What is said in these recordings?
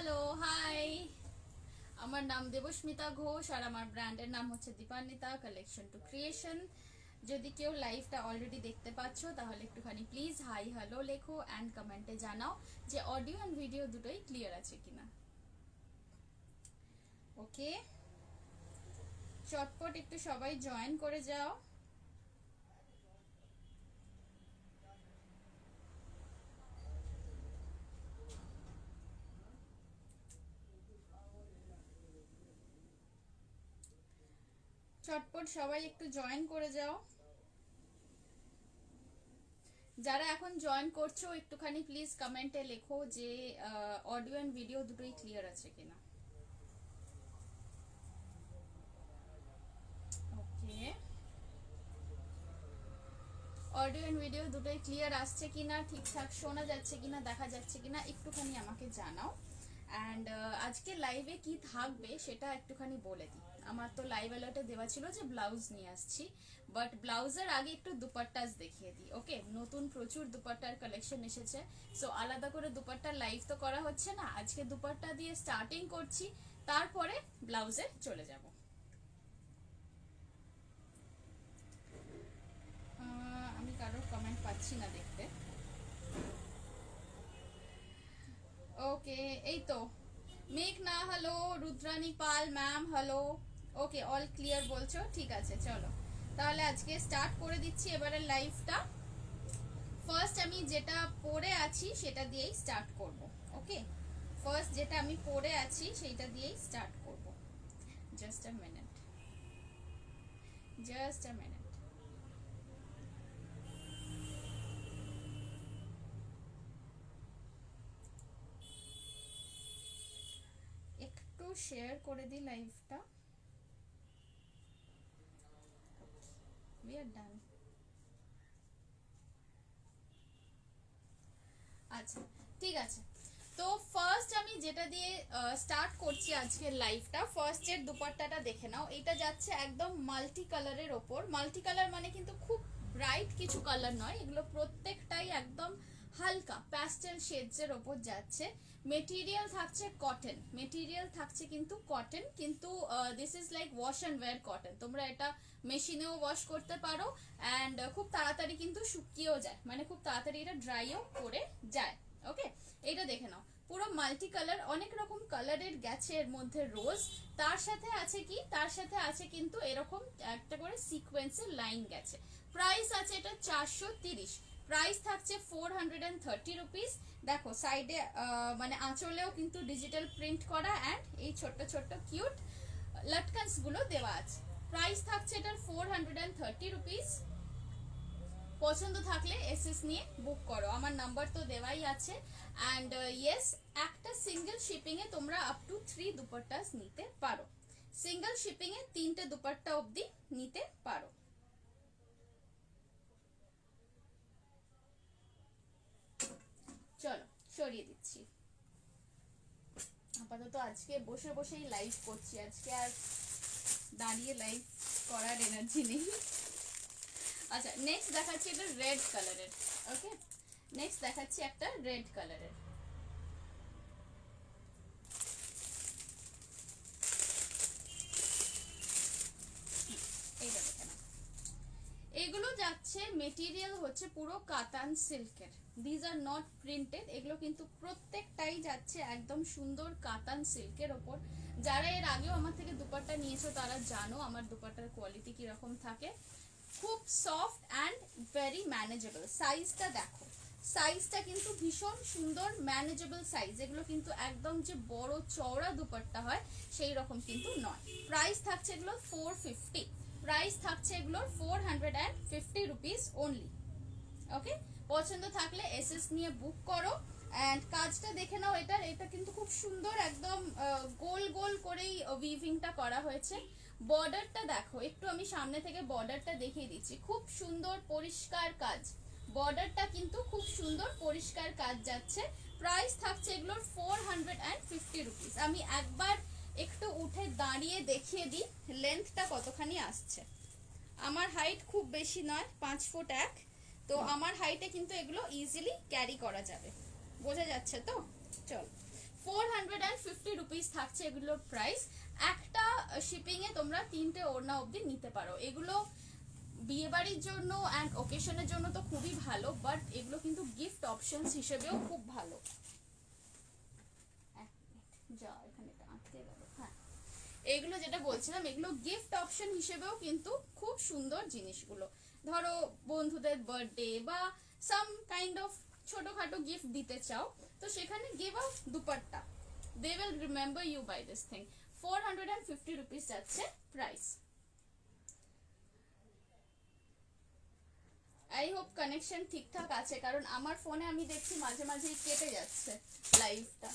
Hello hi, আমার নাম দেবস্মিতা ঘোষ আর আমার ব্র্যান্ডের নাম হচ্ছে দীপান্বিতা কালেকশন টু ক্রিয়েশন। যদি কেউ লাইভটা অলরেডি দেখতে পাচ্ছ তাহলে একটুখানি প্লিজ হাই হ্যালো লেখো অ্যান্ড কমেন্টে জানাও যে অডিও অ্যান্ড ভিডিও দুটোই ক্লিয়ার আছে কিনা। ওকে, চটপট একটু সবাই জয়েন করে যাও। চটপট সবাই একটু জয়েন করে যাও। যারা এখন জয়েন করছো একটুখানি প্লিজ কমেন্টে লেখো যে অডিও অ্যান্ড ভিডিও দুটোই ক্লিয়ার আছে কিনা। ওকে, অডিও এন্ড ভিডিও দুটোই ক্লিয়ার আসছে কিনা, ঠিকঠাক শোনা যাচ্ছে কিনা, দেখা যাচ্ছে কিনা একটুখানি আমাকে জানাও। অ্যান্ড আজকে লাইভে কি থাকবে সেটা একটুখানি বলে দিই। আমার তো লাইভ অ্যালার্টে দেওয়া ছিল যে ব্লাউজ নিয়ে আসছি, বাট ব্লাউজের আগে একটু দুপাট্টাস দেখিয়ে দিই। ওকে, নতুন প্রচুর দুপাট্টার কালেকশন এসেছে, সো আলাদা করে দুপাট্টার লাইভ তো করা হচ্ছে না, আজকে দুপাট্টা দিয়ে স্টার্টিং করছি, তারপরে ব্লাউজে চলে যাব। আমি কারোর কমেন্ট পাচ্ছি না দেখতে। ওকে, এই তো মেঘনা হ্যালো, রুদ্রানী পাল ম্যাম হ্যালো। ওকে, অল ক্লিয়ার বলছো, ঠিক আছে চলো তাহলে আজকে স্টার্ট করে দিচ্ছি এবারে লাইভটা। ফার্স্ট আমি যেটা পরে আছি সেটা দিয়েই স্টার্ট করব। ওকে, ফার্স্ট যেটা আমি পরে আছি সেইটা দিয়েই স্টার্ট করব। Just a minute, just a minute. একটু শেয়ার করে দিই লাইভটা। উই আর ডান। আচ্ছা, ঠিক আছে। তো ফার্স্ট আমি যেটা দিয়ে স্টার্ট করছি আজকের লাইভটা, ফার্স্টের দুপাট্টাটা দেখে নাও। এটা যাচ্ছে একদম মাল্টি কালারের ওপর। মাল্টি কালার মানে কিন্তু খুব ব্রাইট কিছু কালার নয়, এগুলো প্রত্যেকটাই একদম হালকা প্যাস্টেল শেডসের ওপর যাচ্ছে। মেটেরিয়াল থাকছে কটন, মেটেরিয়াল থাকছে কিন্তু কটন, কিন্তু this is like wash and wear cotton. তোমরা এটা মেশিনেও ওয়াশ করতে পারো অ্যান্ড খুব তাড়াতাড়ি কিন্তু শুকিয়েও যায়, মানে খুব তাড়াতাড়ি এটা ড্রাইও করে যায়। ওকে, এটা দেখে নাও, পুরো মাল্টি কালার, অনেক রকম কালারের গেছে এর মধ্যে রোজ। তার সাথে আছে কি, তার সাথে আছে কিন্তু এরকম একটা করে সিকোয়েন্সের লাইন গেছে। প্রাইস আছে এটা 430, প্রাইস থাকছে 430 রুপিস। দেখো সাইডে মানে আঁচলেও কিন্তু ডিজিটাল প্রিন্ট করা অ্যান্ড এই ছোট্ট ছোট্ট কিউট লটকানস গুলো দেওয়া আছে। প্রাইস থাকছে এটার 430 রুপিস। পছন্দ থাকলে এসএস নিয়ে বুক করো, আমার নাম্বার তো দেওয়াই আছে। অ্যান্ড ইয়েস, একটা সিঙ্গেল শিপিং এ তোমরা আপ টু 3 দুপাট্টাস নিতে পারো। সিঙ্গেল শিপিং এ 3টে দুপাট্টা অবধি নিতে পারো। চলো সরিয়ে দিচ্ছি। আপাতত আজকে বসে বসেই লাইভ করছি, আজকে আর দাঁড়িয়ে লাইভ করার এনার্জি নেই। আচ্ছা, নেক্সট দেখাচ্ছি এটা রেড কালারের। ওকে, নেক্সট দেখাচ্ছি একটা রেড কালারের। এইটা দেখে না, এগুলো যাচ্ছে মেটেরিয়াল হচ্ছে পুরো কাতান সিল্কের, দিজ আর নট প্রিন্টেড। এগুলো কিন্তু প্রত্যেকটাই যাচ্ছে একদম সুন্দর কাতান সিল্কের ওপর। যারা এর আগেও আমার থেকে দুপাট্টা নিয়েছো তারা জানো আমার দুপাট্টার কোয়ালিটি কিরকম থাকে। খুব সফট অ্যান্ড ভেরি ম্যানেজেবল। সাইজটা দেখো, সাইজটা কিন্তু ভীষণ সুন্দর ম্যানেজেবল সাইজ। এগুলো কিন্তু একদম যে বড় চওড়া দুপাট্টা হয় সেই রকম কিন্তু নয়। প্রাইস থাকছে এগুলো 450, প্রাইস থাকছে এগুলোর 450 রুপিস অনলি। ওকে, পছন্দ থাকলে এসএস নিয়ে বুক করো। অ্যান্ড কাজটা দেখে নাও এটার, এটা কিন্তু খুব সুন্দর একদম গোল গোল করেই উইভিংটা করা হয়েছে। বর্ডারটা দেখো একটু, আমি সামনে থেকে বর্ডারটা দেখিয়ে দিচ্ছি, খুব সুন্দর পরিষ্কার কাজ। বর্ডারটা কিন্তু খুব সুন্দর পরিষ্কার কাজ যাচ্ছে। প্রাইস থাকছে এগুলোর 450 রুপিস। আমি একবার একটু উঠে দাঁড়িয়ে দেখিয়ে দিই লেন্থটা কতখানি আসছে। আমার হাইট খুব বেশি নয়, 5 ফুট 1, তো আমার হাইটে কিন্তু এগুলো ইজিলি ক্যারি করা যাবে। বোঝা যাচ্ছে তো? চল, 450 রুপিস থাকছে এগুলোর প্রাইস। একটা শিপিং এ তোমরা 3টে ওড়না অবধি নিতে পারো। এগুলো বিয়ে বাড়ির জন্য অ্যান্ড ওকেশনের জন্য তো খুবই ভালো, বাট এগুলো কিন্তু গিফট অপশনস হিসেবেও খুব ভালো। যা এখানে আটকে গেল। হ্যাঁ, এগুলো যেটা বলছিলাম, এগুলো গিফট অপশন হিসেবেও কিন্তু খুব সুন্দর জিনিসগুলো। ধরো বন্ধুদের বার্থডে বা সাম কাইন্ড অফ ছোটখাটো গিফট দিতে চাও, তো সেখানে give a dupatta, they will remember you by this thing. 450 rupees যাচ্ছে প্রাইস। আই হোপ কানেকশন ঠিকঠাক আছে, কারণ আমার ফোনে আমি দেখছি মাঝে মাঝেই কেটে যাচ্ছে লাইভটা।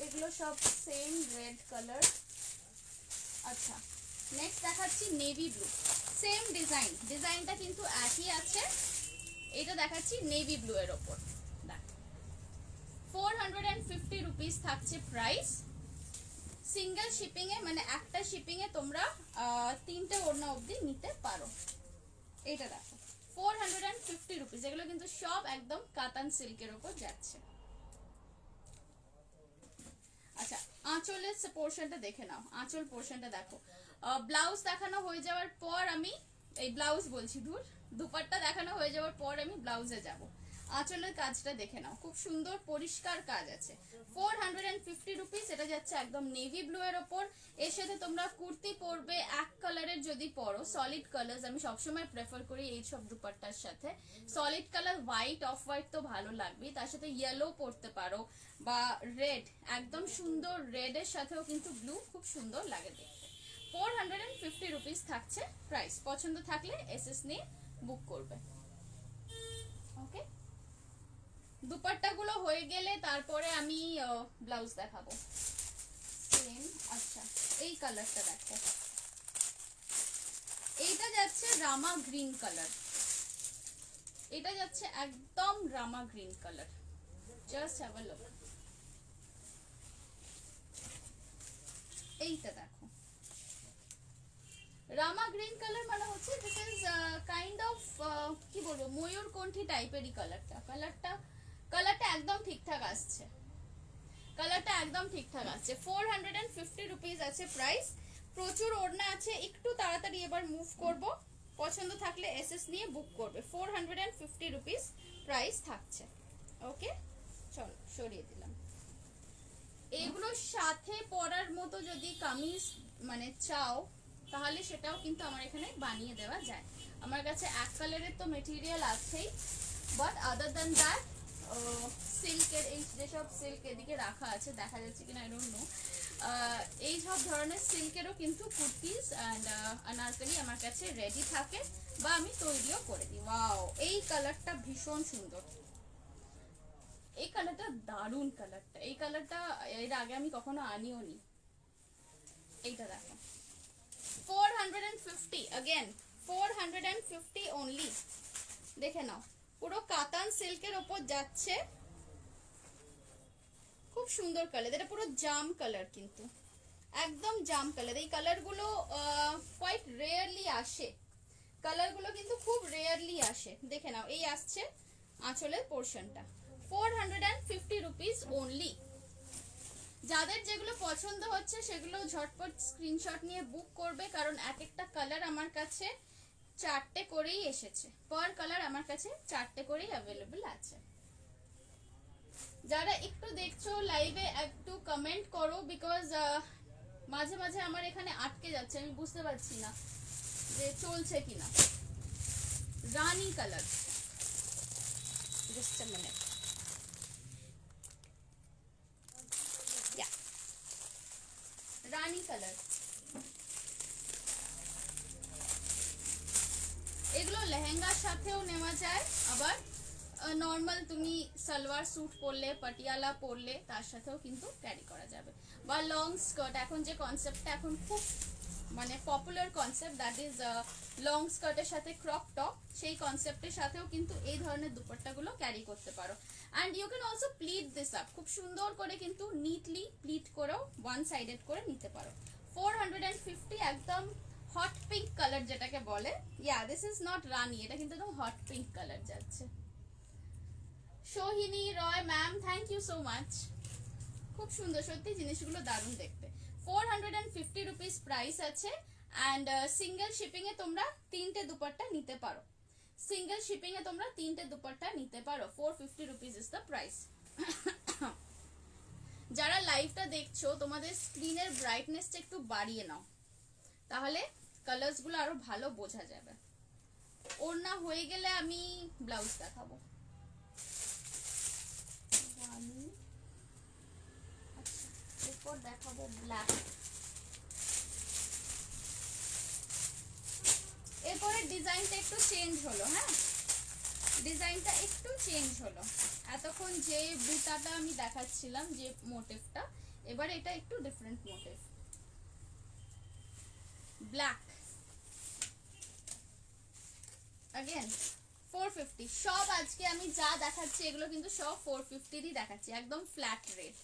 এগুলো সব সেম রেড কালার। আচ্ছা, নেক্সট দেখাচ্ছি নেভি ব্লু, সেম ডিজাইন, ডিজাইনটা কিন্তু একই আছে। এটা দেখাচ্ছি নেভি ব্লু এর ওপর। 450 রুপিস থাকছে প্রাইস। সিঙ্গেল শিপিং এ, মানে একটা শিপিং এ তোমরা 3টে ওড়না অবধি নিতে পারো। এটা দেখো 450 রুপিস। এগুলো কিন্তু সব একদম কাতান সিল্কের ওপর যাচ্ছে। আচ্ছা, আঁচলের পোর্শনটা দেখে নাও। আঁচল পোর্শনটা দেখো। ব্লাউজ দেখানো হয়ে যাওয়ার পর আমি এই ব্লাউজ বলছি, ধুর, দুপাট্টা দেখানো হয়ে যাওয়ার পর আমি ব্লাউজে যাব। আঁচলের কাজটা দেখে নাও, খুব সুন্দর পরিষ্কার কাজ আছে। 450 রুপিস। এটা যাচ্ছে একদম নেভি ব্লু এর ওপর। এর সাথে তোমরা কুর্তি পরবে এক কালারের, যদি পরো সলিড কালার, আমি সবসময় প্রেফার করি এই সব দুপাট্টার সাথে solid colour, white, off white তো ভালো লাগবে, তার সাথে ইয়েলো পরতে পারো বা রেড, একদম সুন্দর রেড এর সাথেও কিন্তু ব্লু খুব সুন্দর লাগে দেখতে। 450 রুপিস থাকছে প্রাইস। পছন্দ থাকলে এসএস নিয়ে বুক করবে। ওকে, দুপাট্টা গুলো হয়ে গেলে তারপরে আমি ব্লাউজ দেখাবো সেম। আচ্ছা, এই কালারটা দেখো, এইটা যাচ্ছে রামা গ্রিন কালার। এটা যাচ্ছে একদম Rama green colour. Just have a look. এইটা দেখো, রামা গ্রিন কালার মানে হচ্ছে দিস ইজ কাইন্ড অফ কি বলবো, ময়ূরকণ্ঠী টাইপেরই কালারটা। কালারটা একদম ঠিকঠাক আসছে, কালারটা একদম ঠিকঠাক আসছে। 450 রুপিস আছে প্রাইস। প্রচুর ওড়না আছে, একটু তাড়াতাড়ি এবার মুভ করব। পছন্দ থাকলে এসএস নিয়ে বুক করবে। 450 রুপিস প্রাইস থাকছে। ওকে, চলো সরিয়ে দিলাম। এগুলোর সাথে পরার মতো যদি কামিজ মানে চাও, তাহলে সেটাও কিন্তু আমার এখানে বানিয়ে দেওয়া যায়। আমার কাছে এক কালারের তো মেটেরিয়াল আছেই, বাট আদার দ্যান দ্যাট সিল্কের, এই যেসব সিল্ক এদিকে রাখা আছে, দেখা যাচ্ছে কিনা আই ডোন্ট নো, এই সব ধরনের সিল্কেরও কিন্তু কুর্তিজ অ্যান্ড আনারকলি আমার কাছে রেডি থাকে, বা আমি তৈরিও করে দিই। ওয়াও, এই কালারটা ভীষণ সুন্দর, এই কালারটা দারুণ। কালারটা, এই কালারটা এর আগে আমি কখনো আনিও নি। এইটা দেখো, 450 अगेन, 450 অনলি। দেখে নাও, পুরো কাতান সিল্কের ওপর যাচ্ছে, খুব সুন্দর কালার। এটা পুরো জাম কালার, কিন্তু একদম জাম কালার। এই কালারগুলো কোয়াইট রেয়ারলি আসে, কালারগুলো কিন্তু খুব রেয়ারলি আসে। দেখে নাও, এই আসছে আঁচলের পোর্শনটা। 450 রুপিস অনলি। যাদের যেগুলো পছন্দ হচ্ছে সেগুলো ঝটপট স্ক্রিনশট নিয়ে বুক করবে, কারণ এক একটা কালার আমার কাছে 4টে করেই এসেছে। পার কালার আমার কাছে 4টে করেই অ্যাভেলেবল আছে। যারা একটু দেখছো লাইভে একটু কমেন্ট করো, বিকজ মাঝে মাঝে আমার এখানে আটকে যাচ্ছে, আমি বুঝতে পারছি না যে চলছে কিনা। Rani colour, just a minute. Rani colour, এগুলো লেহেঙ্গার সাথেও নেওয়া যায়, আবার নর্মাল তুমি সালোয়ার স্যুট পরলে, পাটিয়ালা পরলে তার সাথেও কিন্তু ক্যারি করা যাবে। বা লং স্কার্ট, এখন যে কনসেপ্টটা এখন খুব মানে popular concept, that is long স্কার্টের সাথে ক্রপ টপ, সেই কনসেপ্টের সাথেও কিন্তু এই ধরনের দুপাট্টাগুলো ক্যারি করতে পারো। And you can also pleat this up, খুব সুন্দর করে কিন্তু নিটলি প্লিট করেও ওয়ান সাইডেড করে নিতে পারো। 450, একদম হট পিঙ্ক কালার যেটাকে বলে। Yeah, this is not rani, এটা কিন্তু একদম হট পিঙ্ক কালার যাচ্ছে। Sohini Roy ma'am, thank you so much. খুব সুন্দর, সত্যি জিনিসগুলো দারুণ দেখতে। 450 রুপিস প্রাইস আছে। অ্যান্ড সিঙ্গেল শিপিং এ তোমরা 3টে দুপাট্টা নিতে পারো, সিঙ্গেল শিপিং এ তোমরা 3টে দুপাট্টা নিতে পারো। 450 রুপিস ইজ দ্য প্রাইস। যারা লাইভটা দেখছো তোমাদের স্ক্রিনের ব্রাইটনেসটা একটু বাড়িয়ে নাও, তাহলে কালার্স গুলো আরো ভালো বোঝা যাবে। ওড়না হয়ে গেলে আমি ব্লাউজ দেখাবো। এরপর দেখাবো ব্ল্যাক। এরপরে ডিজাইনটা একটু চেঞ্জ হলো, হ্যাঁ ডিজাইনটা একটু চেঞ্জ হলো। এতক্ষণ যে বুটাটা আমি দেখাচ্ছিলাম, যে মোটিভটা, এবার এটা একটু ডিফারেন্ট মোটিভ। Black again 450। সব আজকে আমি যা দেখাচ্ছি এগুলো কিন্তু সব 450 দেখাচ্ছি, একদম ফ্ল্যাট রেট।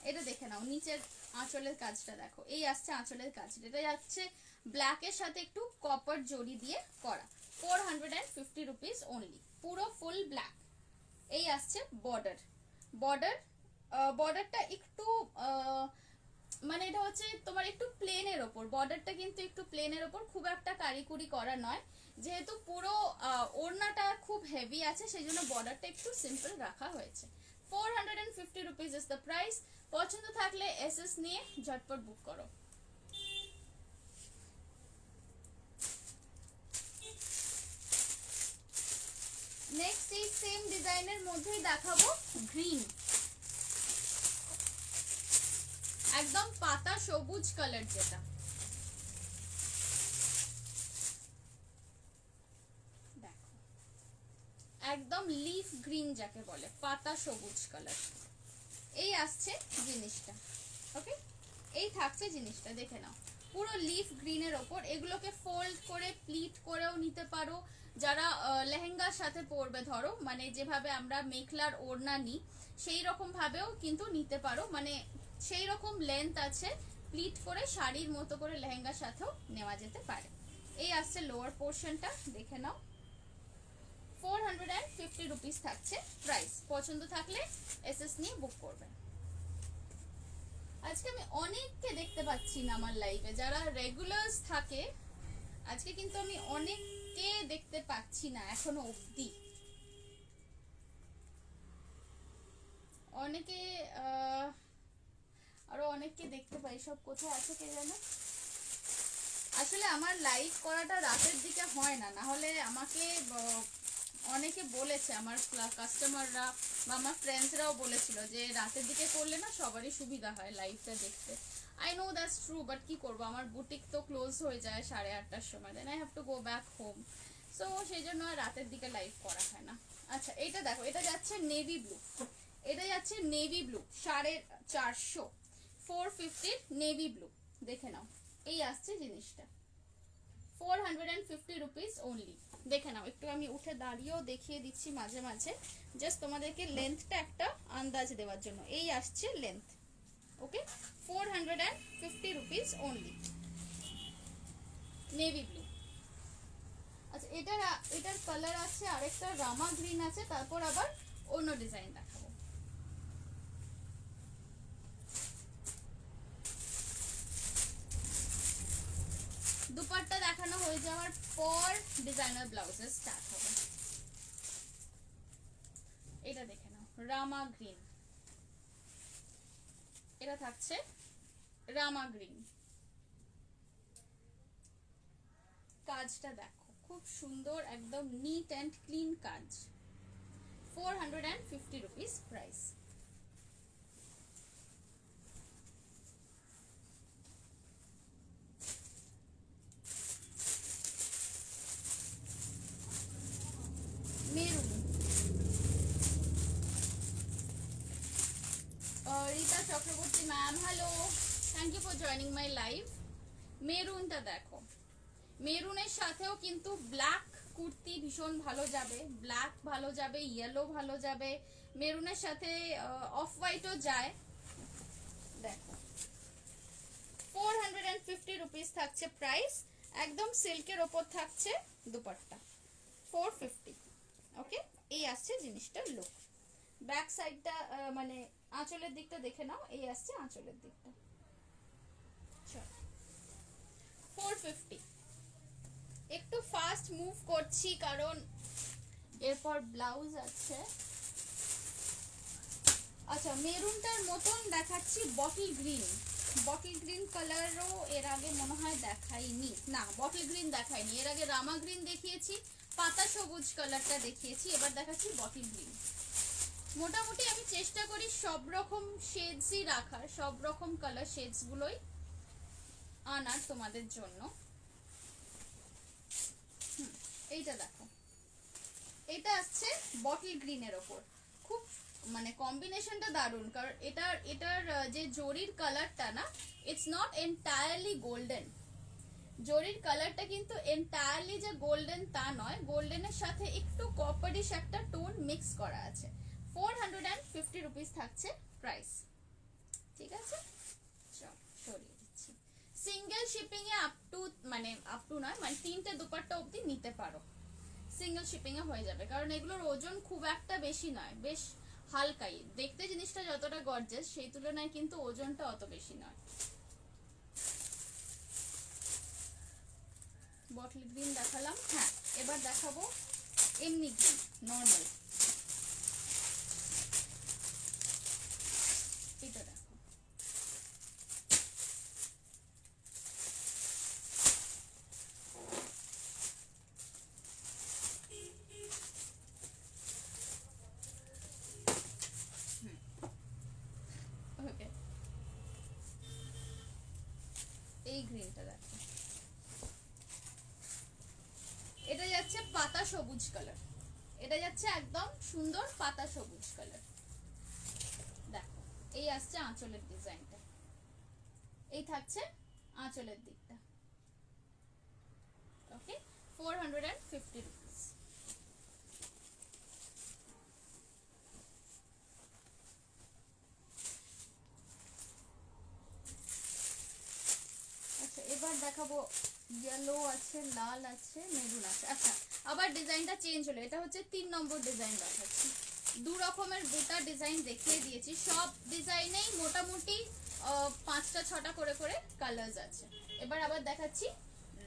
এটা দেখে নাও, নিচের আঁচলের কাজটা দেখো, এই আসছে আঁচলের কাজ, এটা যাচ্ছে ব্ল্যাকের সাথে একটু কপার জড়ি দিয়ে করা। 450 রুপিস অনলি, পুরো ফুল ব্ল্যাক। এই আসছে বর্ডার, বর্ডারটা একটু মানে এটা হচ্ছে তোমার একটু প্লেনের ওপর, বর্ডারটা কিন্তু একটু প্লেনের ওপর, খুব একটা কারিকুরি করা নয়। যেহেতু পুরো ওড়নাটা খুব হেভি আছে সেই জন্য বর্ডারটা একটু সিম্পল রাখা হয়েছে। 450 রুপিস ইজ দ্য প্রাইস। পছন্দ থাকলে এসএস নিয়ে ঝটপট বুক করো। নেক্সট এই সেম ডিজাইনের মধ্যেই দেখাবো গ্রিন, একদম পাতা সবুজ কালার, যেটা দেখো একদম লিফ গ্রিন যাকে বলে, পাতা সবুজ কালার। এই আসছে জিনিসটা, ওকে এই থাকছে জিনিসটা, দেখে নাও পুরো লিফ গ্রিনের ওপর। এগুলোকে ফোল্ড করে প্লিট করেও নিতে পারো, যারা লেহেঙ্গার সাথে পরবে, ধরো মানে যেভাবে আমরা মেখলার ওড়না নিই সেই রকম ভাবেও কিন্তু নিতে পারো, মানে সেই রকম লেন্থ আছে, প্লিট করে শাড়ির মতো করে লেহেঙ্গার সাথেও নেওয়া যেতে পারে। এই আসছে লোয়ার পোর্শনটা, দেখে নাও। 450 রুপিস থাকছে প্রাইস। পছন্দ থাকলে এসএস নিয়ে বুক করবেন। আজকে আমি অনেককে দেখতে পাচ্ছি না আমার লাইভে, যারা রেগুলার্স থাকে আজকে কিন্তু আমি অনেককে দেখতে পাচ্ছি না এখনো অবধি। অনেকে আরো অনেককে দেখতে পাই, সব কোথায় আছে কে জানে। আসলে আমার লাইভ করাটা রাতের দিকে হয় না, না হলে আমাকে অনেকে বলেছে, আমার কাস্টমাররা বা আমার ফ্রেন্ডসরাও বলেছিল যে রাতের দিকে করলে না সবারই সুবিধা হয় লাইভটা দেখতে। I know that's true, but কি করবো, আমার বুটিক তো ক্লোজ হয়ে যায় 8:30টার সময়, then I have to go back home, so সেই জন্য রাতের দিকে লাইভ করা হয় না। আচ্ছা এটা দেখো, এটা যাচ্ছে নেভি ব্লু, এটা যাচ্ছে নেভি ব্লু 450, 450 নেভি ব্লু, দেখে নাও এই আসছে জিনিসটা। 450 রুপিস অনলি। দেখে নাও, একটু আমি উঠে দাঁড়িয়েও দেখিয়ে দিচ্ছি মাঝে মাঝে, জাস্ট তোমাদেরকে লেন্থটা একটা আন্দাজ দেওয়ার জন্য। এই আসছে লেন্থ, ওকে 450 রুপিস অনলি, নেভি ব্লু। আচ্ছা এটার কালার আছে আরেকটা রামা গ্রিন আছে, তারপর আবার অন্য ডিজাইন দেখাবো। দুপাট্টা দেখানো হয়ে যাওয়ার পর ডিজাইনার ব্লাউজের স্টার্ট হবে। এটা দেখে নাও রামা গ্রিন, এটা থাকছে রামা গ্রিন। কাজটা দেখো খুব সুন্দর, একদম নিট অ্যান্ড ক্লিন কাজ। 450 rupees price. Maroon, Rita Chakraborty ma'am hello, thank you for joining my live. মেরুনটা দেখো, মেরুনের সাথেও কিন্তু ব্ল্যাক কুর্তি ভীষণ ভালো যাবে, ব্ল্যাক ভালো যাবে, ইয়েলো ভালো যাবে, মেরুনের সাথে অফ হোয়াইটও যায়। দেখো 450 রুপিস থাকছে প্রাইস, একদম সিল্কের ওপর থাকছে দুপাট্টা। 450, ওকে এই আসছে জিনিসটার লুক। ব্যাক সাইডটা মানে আঁচলের দিকটা দেখে নাও, এই আসছে আঁচলের দিকটা। 450। একটু ফাস্ট মুভ করছি কারণ এরপর ব্লাউজ আছে। আচ্ছা, মেরুনটার মতন দেখাচ্ছি বটল গ্রিন। বটল গ্রিন কালারও এর আগে মনে হয় দেখাইনি, না বটল গ্রিন দেখাইনি, এর আগে রামা গ্রিন দেখিয়েছি, পাতা সবুজ কালারটা দেখিয়েছি, এবার দেখাচ্ছি বটল গ্রিন। মোটামুটি আমি চেষ্টা করি সব রকম শেডসই রাখার, সব রকম কালার শেডসগুলোই আনার তোমাদের জন্য। এইটা দেখো, এটা আসছে বটল গ্রিনের ওপর, খুব মানে কম্বিনেশনটা দারুণ, কারণ এটার যে জরির কালারটা না, ইটস নট এন্টায়ারলি গোল্ডেন। জরির কালারটা কিন্তু এন্টায়ারলি যে গোল্ডেন তা নয়, গোল্ডেনের সাথে একটু কপারিশ একটা টোন মিক্স করা আছে। 450 রুপিস থাকছে প্রাইস। ঠিক আছে, চল সরিয়ে দিচ্ছি। Single shipping A up to নয়, মানে 3টে দুপাট্টা অবধি নিতে পারো, সিঙ্গেল শিপিং এ হয়ে যাবে, কারণ এগুলোর ওজন খুব একটা বেশি নয়, বেশ হালকাই দেখতে, জিনিসটা যতটা গর্জাস সেই তুলনায় কিন্তু ওজনটা অত বেশি নয়। বটল গ্রিন দেখালাম, হ্যাঁ এবার দেখাবো এমনি গ্রিন, নর্মাল। এটা দেখো, ওকে এই গ্রিনটা দেখো, এটা যাচ্ছে পাতা সবুজ কালার, এটা যাচ্ছে একদম সুন্দর পাতা সবুজ কালার। দেখো এই আসছে আঁচলের ডিজাইনটা, এই থাকছে আঁচলের দিকটা। ওকে, 450 রুপিস। আচ্ছা এবার দেখাবো, ইয়েলো আছে, লাল আছে, মেরুন আছে। আচ্ছা আবার ডিজাইনটা চেঞ্জ হলো, এটা হচ্ছে 3 নম্বর ডিজাইন দেখাচ্ছি। দু রকমের দুটা ডিজাইন দেখিয়ে দিয়েছি, সব ডিজাইনেই মোটামুটি 5টা 6টা করে করে কালার্স আছে। এবার আবার দেখাচ্ছি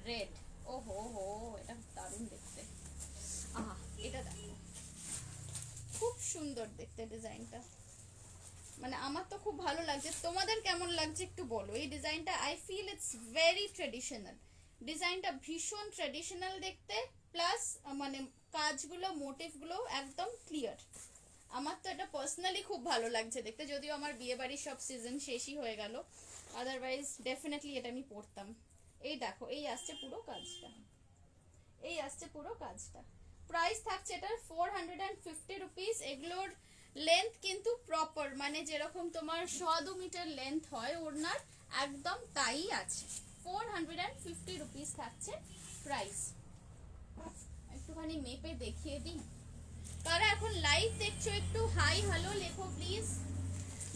রেড। ও হো হো, এটা দারুণ দেখতে। আহা, এটা দেখো খুব সুন্দর দেখতে ডিজাইনটা, মানে আমার তো খুব ভালো লাগছে, তোমাদের কেমন লাগছে একটু বলো। এই ডিজাইনটা I feel it's very traditional, ডিজাইনটা ভীষণ ট্রেডিশনাল দেখতে, প্লাস মানে কাজগুলো মোটিভগুলো একদম ক্লিয়ার। আমার তো এটা পার্সোনালি খুব ভালো লাগছে দেখতে, যদিও আমার বিয়ে বাড়ির সব সিজন শেষই হয়ে গেল, আদারওয়াইজ ডেফিনেটলি এটা আমি পরতাম। এই দেখো এই আসছে পুরো কাজটা, এই আসছে পুরো কাজটা। প্রাইস থাকছে এটার 450 রুপিস। এগুলোর লেন্থ কিন্তু প্রপার, মানে যেরকম তোমার 1.25 মিটার লেন্থ হয় ওড়নার, একদম তাই আছে। 450 রুপিস থাকছে প্রাইস। একটুখানি মেপে দেখিয়ে দিই, কারা এখন লাইভ দেখছো একটু হাই হ্যালো লেখো প্লিজ।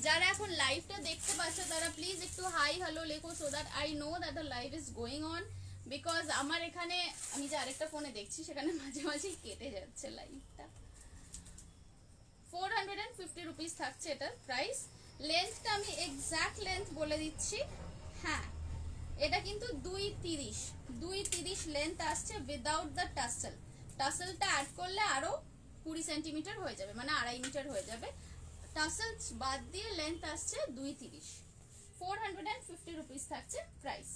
যারা এখন লাইভটা দেখতে পাচ্ছ তারা প্লিজ একটু হাই হ্যালো লেখো, so that I know that the live is going on. Because আমার এখানে আমি যে আরেকটা ফোনে দেখছি সেখানে মাঝে মাঝেই কেটে যাচ্ছে লাইভটা। 450 রুপিস থাকছে এটার প্রাইস। লেন্থটা আমি এক্সাক্ট লেন্থ বলে দিচ্ছি, হ্যাঁ এটা কিন্তু 2.30 লেন্থ আসছে উইদাউট দ্য টাসেল। টাসেলটা অ্যাড করলে আরো 20 সেন্টিমিটার হয়ে যাবে, মানে 2.5 মিটার হয়ে যাবে। টাসেল বাদ দিয়ে লেন্থ আসছে 2.30। 450 রুপিস থাকছে প্রাইস।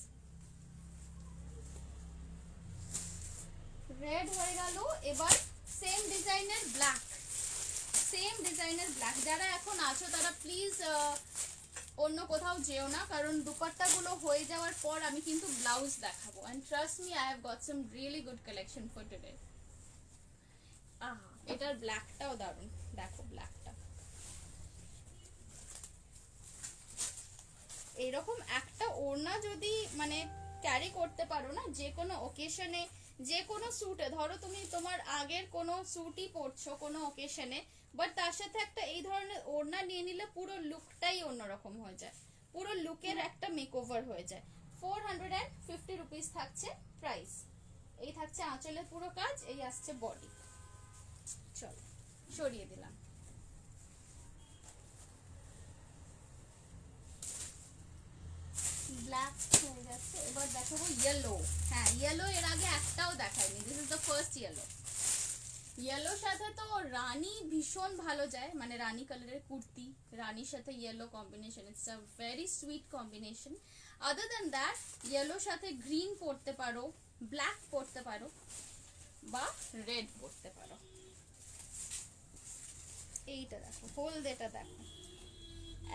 রেড হয়ে গেল, এবার সেম ডিজাইনের ব্ল্যাক, সেম ডিজাইনের ব্ল্যাক। যারা এখন আছো তারা প্লিজ অন্য কোথাও যেও না, কারণ দুপাট্টাগুলো হয়ে যাওয়ার পর আমি কিন্তু ব্লাউজ দেখাবো, and trust me I have got some really good collection for today. আহা, এটার ব্ল্যাকটাও দারুণ, দেখো ব্ল্যাকটা এরকম একটা ওড়না যদি মানে ক্যারি করতে পারো না যে কোনো ওকেশনে, যে কোনো স্যুটে, ধরো তুমি তোমার আগের কোনো স্যুটই পরছো কোনো ওকেশনে, বাট তার সাথে একটা এই ধরনের ওড়না নিয়ে নিলে পুরো লুকটাই অন্যরকম হয়ে যায়, পুরো লুকের একটা মেকওভার হয়ে যায়। 450 রুপিস থাকছে প্রাইস। এই থাকছে আঁচলের পুরো কাজ, এই আসছে বডি। চলো সরিয়ে দিলাম। ব্ল্যাক হয়ে যাচ্ছে, এবার দেখাবো ইয়েলো। হ্যাঁ ইয়েলো এর আগে একটাও দেখাইনি, this is the first yellow. ইয়েলোর সাথে তো রানী ভীষণ ভালো যায়, মানে রানী কালারের কুর্তি, রানীর সাথে yellow combination, it's a very sweet combination. Other than that ইয়েলোর সাথে গ্রিন পরতে পারো, ব্ল্যাক পরতে পারো, বা রেড পরতে পারো। এইটা দেখো, হলদেটা দেখো,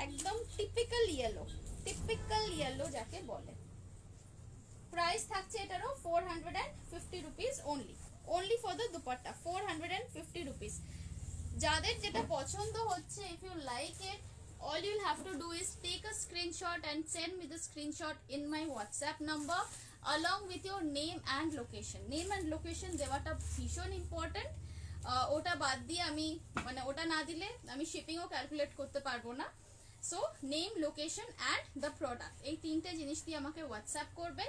একদম টিপিক্যাল ইয়েলো, টিপিক্যাল ইয়েলো যাকে বলে। প্রাইস থাকছে এটারও 450 rupees only, only for the dupatta 450 rupees. যাদের যেটা পছন্দ হচ্ছে, if you like it, all you'll have to do is take a screenshot and send me the screenshot in my WhatsApp number along with your name and location. Name and location দেওয়াটা ভীষণ important. ওটা বাদ দিয়ে আমি, মানে ওটা না দিলে আমি শিপিংও ক্যালকুলেট করতে পারবো না। So name, location and the product, এই তিনটে জিনিস দিয়ে আমাকে হোয়াটসঅ্যাপ করবে।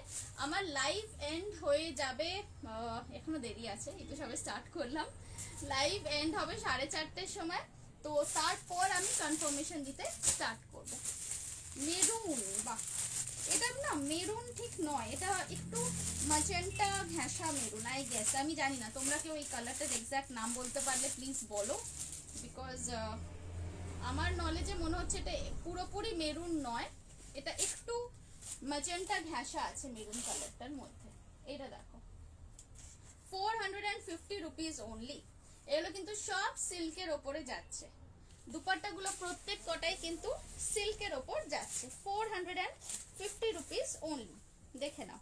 আমার লাইভ এন্ড হয়ে যাবে, এখনো দেরি আছে, এই তো সবে স্টার্ট করলাম। লাইভ এন্ড হবে 4:30-র সময়, তো তারপর আমি কনফার্মেশন দিতে স্টার্ট করব। মেরুন, বাহ এটা না মেরুন ঠিক নয়, এটা একটু ম্যাজেন্টা ঘেঁষা মেরুন আই গেস, আমি জানি না, তোমরা কেউ এই কালারটার এক্স্যাক্ট নাম বলতে পারলে প্লিজ বলো, বিকজ আমার নলেজে মনে হচ্ছে এটা পুরোপুরি মেরুন নয়, এটা একটু ম্যাজেন্টা ঘেঁষা আছে মেরুন কালারটার মধ্যে। এটা দেখো 450 রুপিস অনলি। এগুলো কিন্তু সব সিল্কের ওপরে যাচ্ছে, দুপাট্টাগুলো প্রত্যেক কটাই কিন্তু সিল্কের ওপর যাচ্ছে। 450 রুপিস অনলি। দেখে নাও,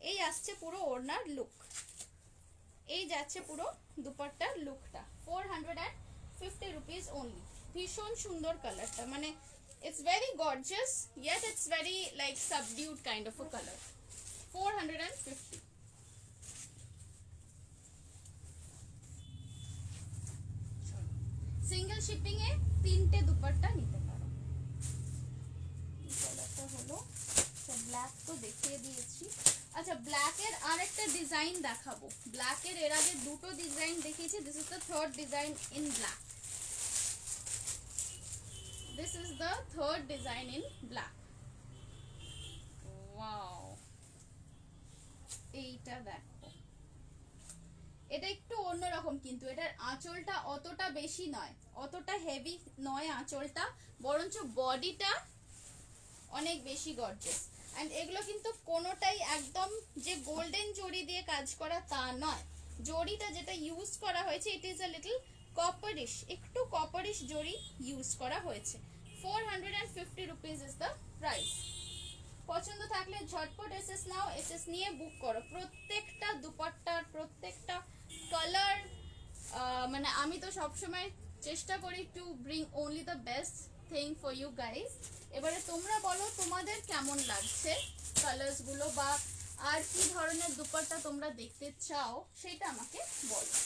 এই আসছে পুরো ওড়নার লুক, এই যাচ্ছে পুরো দুপাট্টার লুকটা। 450 রুপিস অনলি। ভীষণ সুন্দর কালারটা, মানে it's very gorgeous yet it's very like subdued kind of a color. 450। Single shipping এ 3টে দুপাট্টা নিতে পারো। কালারটা হলো ব্ল্যাক, তো দেখিয়ে দিয়েছি। আচ্ছা ব্ল্যাক এর আরেকটা ডিজাইন দেখাবো। ব্ল্যাক এর এর আগে দুটো ডিজাইন দেখিয়েছি, this is the third design in black. This is the third design in black. Wow, এইটা দেখো, এটা একটু অন্যরকম, কিন্তু এটার আঁচলটা অতটা বেশি নয়, অতটা হেভি নয় আঁচলটা, বরঞ্চ বডিটা অনেক বেশি গর্জিয়াস। এন্ড এগুলো কিন্তু কোনোটাই একদম যে গোল্ডেন জড়ি দিয়ে কাজ করা তা নয়, জড়িটা যেটা ইউজ করা হয়েছে ইট ইজ আ লিটল কপারিশ, একটু কপারিশ জড়ি ইউজ করা হয়েছে। 450 রুপিস ইজ দ্য প্রাইস। পছন্দ থাকলে ঝটপট এসএস নাও, এসএস নিয়ে বুক করো। প্রত্যেকটা দুপাট্টার প্রত্যেকটা কালার, মানে আমি তো সবসময় চেষ্টা করি to bring only the best thing for you guys. এবারে তোমরা বলো তোমাদের কেমন লাগছে কালার্স গুলো, বা আর কি ধরনের দুপাট্টা তোমরা দেখতে চাও সেটা আমাকে বলো।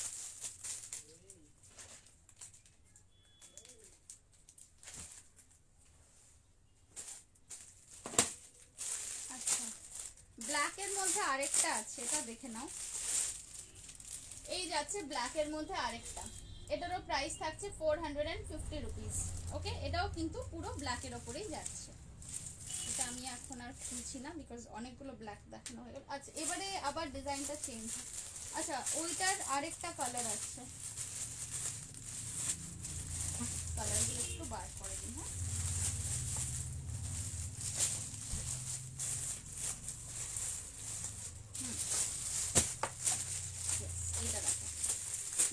ব্ল্যাক এর মধ্যে আরেকটা আছে, এটা দেখে নাও। এই যাচ্ছে ব্ল্যাক এর মধ্যে আরেকটা, এটারও প্রাইস থাকছে 450 রুপিস। ওকে, এটাও কিন্তু পুরো ব্ল্যাক এর ওপরেই যাচ্ছে। এটা আমি এখন আর খুলছি না বিকজ অনেকগুলো ব্ল্যাক দেখানো হয়ে গেল। আচ্ছা এবারে আবার ডিজাইনটা চেঞ্জ। আচ্ছা ওইটার আরেকটা কালার আছে, কালারগুলো একটু বার করে দিই। হ্যাঁ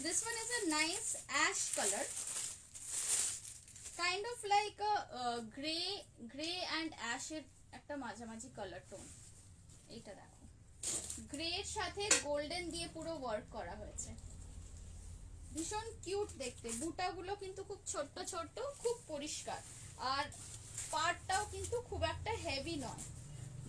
this one is a nice ash color, kind of like a gray and ash এর একটা মাঝামাঝি কালার টোন। এইটা দেখো, গ্রে এর সাথে গোল্ডেন দিয়ে পুরো ওয়ার্ক করা হয়েছে, ভীষণ কিউট দেখতে। বুটাগুলো কিন্তু খুব ছোট্ট ছোট্ট, খুব পরিষ্কার, আর পার্টটাও কিন্তু খুব একটা হেভি নয়।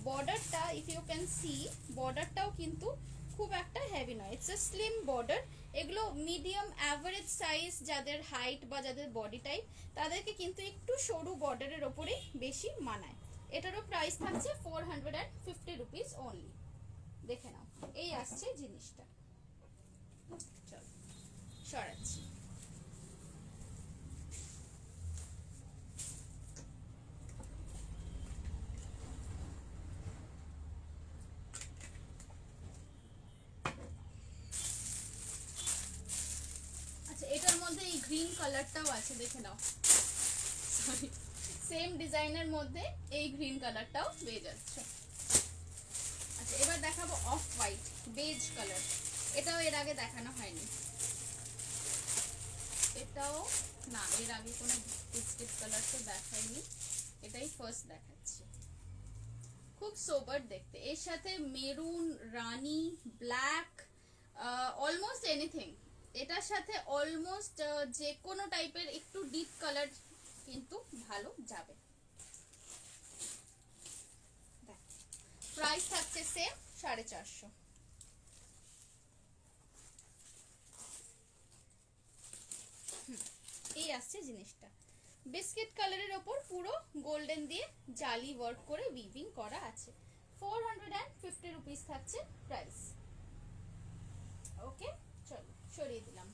বর্ডারটা ইফ ইউ ক্যান সি, বর্ডারটাও কিন্তু খুব একটা হেভি নয়, ইটস এ স্লিম বর্ডার। এগুলো মিডিয়াম অ্যাভারেজ সাইজ যাদের হাইট বা যাদের বডি টাইপ, তাদেরকে কিন্তু একটু সরু বর্ডারের ওপরে বেশি মানায়। এটারও প্রাইস থাকছে 450 রুপিস অনলি। দেখে নাও, এই আসছে জিনিসটা। চলো সরাচ্ছি। গ্রিন কালারটাও আছে, দেখে নাও। সরি, সেম ডিজাইনের মধ্যে এই গ্রিন কালারটাও পেয়ে যাচ্ছে। আচ্ছা, এবার দেখাবো অফ হোয়াইট বেজ কালার। এটাও এর আগে দেখানো হয়নি। এটাও না, এর আগে কোনো বিস্কিট কালার তো দেখাইনি, এটাই ফার্স্ট দেখাচ্ছি। খুব সোবার দেখতে, এর সাথে মেরুন, রানী, ব্ল্যাক, অলমোস্ট এনিথিং। এটার সাথে অলমোস্ট যে কোনো টাইপের একটু ডিপ কালার কিন্তু ভালো যাবে। প্রাইস থাকছে সেম 450। এই আসছে জিনিসটা, বিস্কিট কালারের ওপর পুরো গোল্ডেন দিয়ে জালি ওয়ার্ক করে উইভিং করা আছে। 450 রুপিস থাকছে প্রাইস। ওকে, চলো সরিয়ে দিলাম।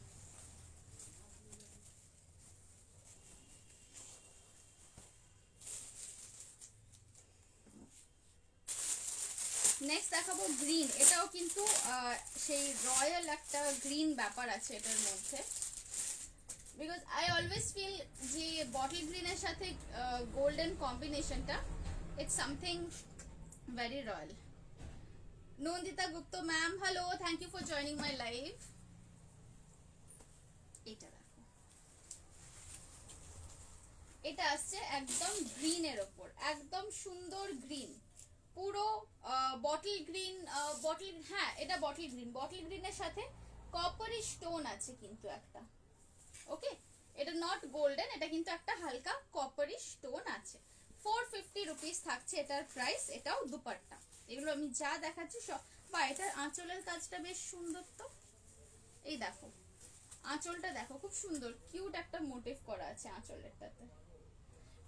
নেক্সট দেখাবো গ্রিন। এটাও কিন্তু সেই রয়্যাল একটা গ্রিন ব্যাপার আছে এটার মধ্যে, বিকজ আই অলওয়েজ ফিল যে বটল গ্রিনের সাথে গোল্ডেন কম্বিনেশনটা it's something very royal. Nandita Gupta ma'am, hello, thank you for joining my live. এটা দেখো, এটা আসছে একদম গ্রিনের ওপর, একদম সুন্দর গ্রিন, পুরো বটল গ্রিন। বটল, হ্যাঁ এটা বটল গ্রিন। বটল গ্রিনের সাথে কপারি স্টোন আছে কিন্তু একটা, ওকে, এটা নট গোল্ডেন, এটা কিন্তু একটা হালকা কপারি স্টোন আছে। 450 রুপিস থাকছে এটার প্রাইস। এটাও দুপাট্টা। এগুলো আমি যা দেখাচ্ছি সব, বা এটার আঁচলের কাজটা বেশ সুন্দর তো, এই দেখো আঁচলটা দেখো, খুব সুন্দর কিউট একটা মোটিভ করা আছে আঁচলেরটাতে।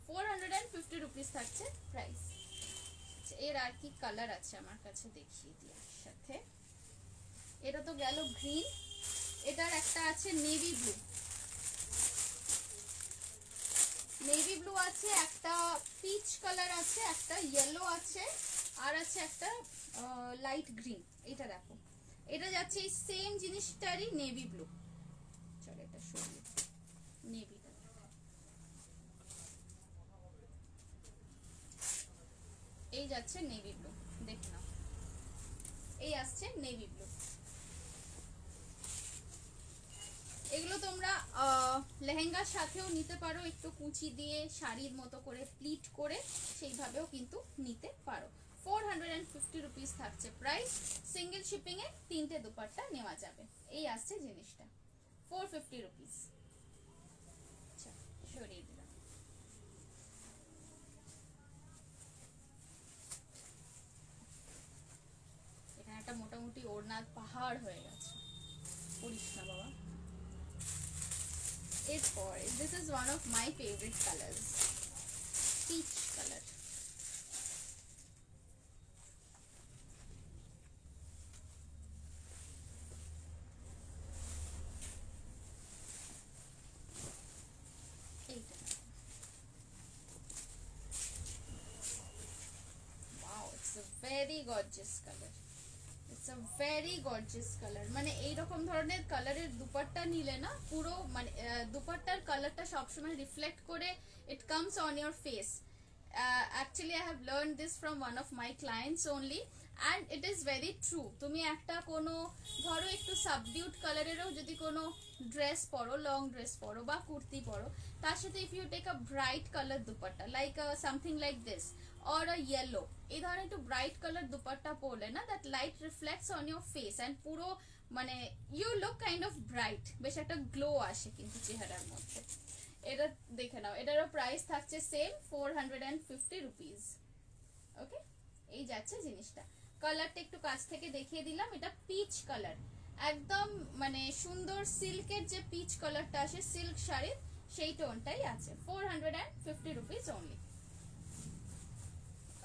450 রুপিস থাকছে প্রাইস। এর আর কি কালার আছে আমার কাছে দেখিয়ে দিই একসাথে। এটা তো গেল গ্রিন, এটার একটা আছে নেভি ব্লু। নেভি ব্লু আছে, একটা পিচ কালার আছে, একটা ইয়েলো আছে, আর আছে একটা লাইট গ্রিন। এটা দেখো, এটা যাচ্ছে এই সেম জিনিসটারই নেভি ব্লু। চলো এটা সরিয়ে নেভিটা, এই যাচ্ছে নেভি ব্লু, দেখে নাও, এই আসছে নেভি ব্লু। এগুলো তোমরা লেহেঙ্গার সাথেও নিতে পারো, একটু কুচি দিয়ে শাড়ির মতো করে প্লিট করে সেইভাবেও কিন্তু নিতে পারো। 450 রুপিস থাকছে প্রাইস। সিঙ্গেল শিপিং এ 3টে দুপাট্টা নেওয়া যাবে। এই আসছে জিনিসটা 450 রুপিস। আচ্ছা, সরিয়ে দিলাম। এখানে একটা মোটামুটি ওড়নার পাহাড় হয়ে গেছে, করিস না বাবা। এরপর this is one of my favorite colors, peach color. এইটা wow, it's a very gorgeous color. It's a very gorgeous color. মানে এইরকম ধরনের কালারের দুপাট্টা নিলে না, পুরো মানে দুপাট্টার কালারটা সবসময় রিফ্লেক্ট করে it comes on your face. Actually I have learned this from one of my clients only and it is very true. তুমি একটা কোনো ধরো একটু সাবডিউট কালারেরও যদি কোনো ড্রেস পরো, লং ড্রেস পরো বা কুর্তি পরো, তার সাথে if you take a bright colour dupatta like something like this or a yellow, এই ধরনের একটু ব্রাইট কালার দুপাট্টা পরলে না, that light reflects on your face and পুরো মানে you look kind of bright, বেশ একটা গ্লো আসে কিন্তু চেহারার মধ্যে। এটা দেখে নাও, এটারও প্রাইস থাকছে সেম 450 রুপিস। ওকে, এই যাচ্ছে জিনিসটা। কালারটা একটু কাছ থেকে দেখিয়ে দিলাম, এটা পিচ কালার, একদম মানে সুন্দর সিল্কের যে পিচ কালারটা আসে সিল্ক শাড়ির, সেই টোনটাই আছে। 450 rupees only.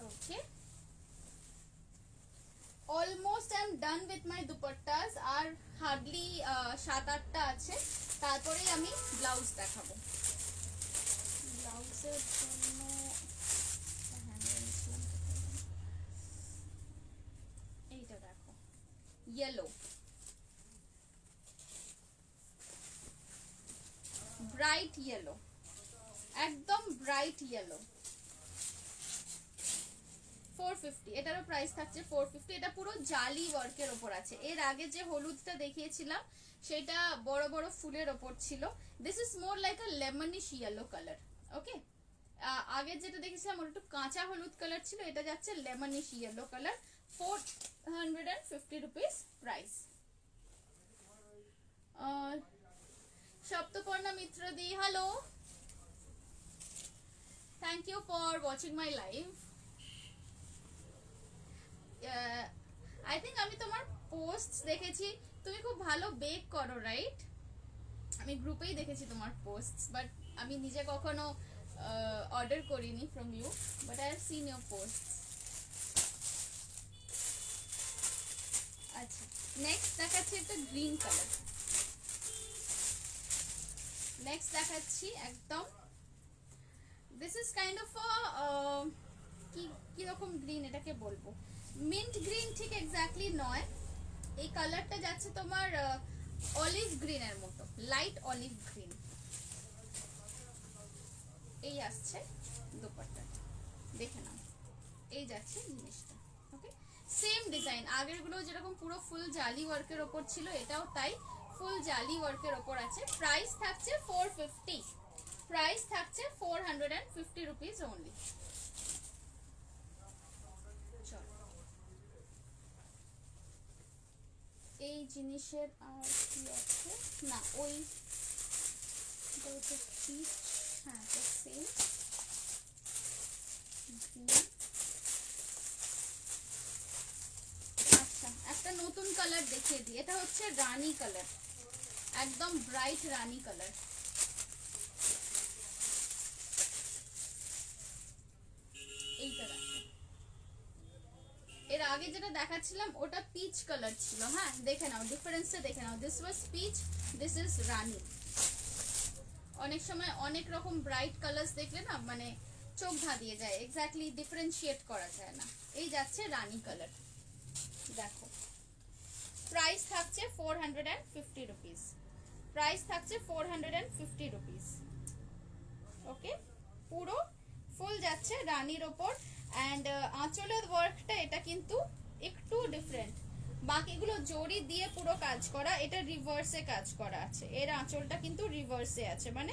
Okay, almost I am done with my dupattas. আর হার্ডলি 7-8টা আছে, তারপরেই আমি ব্লাউজ দেখাবো। ব্লাউজের জন্য এইটা দেখো, ইয়েলো ব্রাইট ইয়েলো, একদম ব্রাইট ইয়েলো। 450, এটারও প্রাইস থাকছে 450। এটা পুরো জালি ওয়ার্কের ওপর আছে। এর আগে যে হলুদটা দেখিয়েছিলাম সেটা বড় বড় ফুলের ওপর ছিল। This is more like a lemonish yellow colour. Okay, আগে যেটা দেখেছিলাম ওটা একটু কাঁচা হলুদ কালার ছিল, এটা যাচ্ছে lemonish yellow colour. 450 rupees price. Saptaparna Mitra di, hello, thank you for watching my live. I think আমি তোমার পোস্ট দেখেছি, তুমি খুব ভালো বেক করো, রাইট? আমি গ্রুপেই দেখেছি তোমার পোস্ট, বাট আমি নিজে কখনো অর্ডার করিনি from you, but I have seen your post. আচ্ছা, নেক্সট দেখাচ্ছি একটা গ্রিন কালার। নেক্সট দেখাচ্ছি একদম, দিস ইজ কাইন্ড অফ কি রকম গ্রিন এটাকে বলবো, মিন্ট গ্রিন ঠিক এক্স্যাক্টলি নয়, এই কালারটা যাচ্ছে তোমার অলিভ গ্রিনের মতো, লাইট অলিভ গ্রিন। এই আসছে দোপাট্টা, দেখে নাও, এই যাচ্ছে জিনিসটা। ওকে, সেম ডিজাইন, আগের গুলো যেরকম পুরো ফুল জালি ওয়ার্কের ওপর ছিল, এটাও তাই ফুল জালি ওয়ার্কের ওপর আছে। প্রাইস থাকছে 450, প্রাইস থাকছে 450 রুপিস অনলি। এই জিনিসের আর কি আছে না, ওই পিচ, হ্যাঁ সেম গ্রিন। আচ্ছা, একটা নতুন কালার দেখিয়ে দিই, এটা হচ্ছে রানী কালার, একদম ব্রাইট রানী কালার। এইটা দেখো, এর আগে যেটা দেখাচ্ছিলাম ওটা পিচ কালার ছিল। হ্যাঁ, দেখে নাও ডিফারেন্সটা, দেখে নাও, this was peach, this is rani. অনেক সময় অনেক রকম ব্রাইট কালার্স দেখলে না মানে চোখ ধাঁধিয়ে যায়, এক্স্যাক্টলি ডিফারেন্সিয়েট করা যায় না। এই যাচ্ছে রানী কালার, দেখো প্রাইস থাকছে 450 রুপিস, প্রাইস থাকছে 450 রুপিস। ওকে, পুরো ফুল যাচ্ছে রানীর ওপর। অ্যান্ড আঁচলের ওয়ার্কটা এটা কিন্তু একটু ডিফারেন্ট, বাকিগুলো জড়ি দিয়ে পুরো কাজ করা, এটা রিভার্সে কাজ করা আছে। এর আঁচলটা কিন্তু রিভার্সে আছে, মানে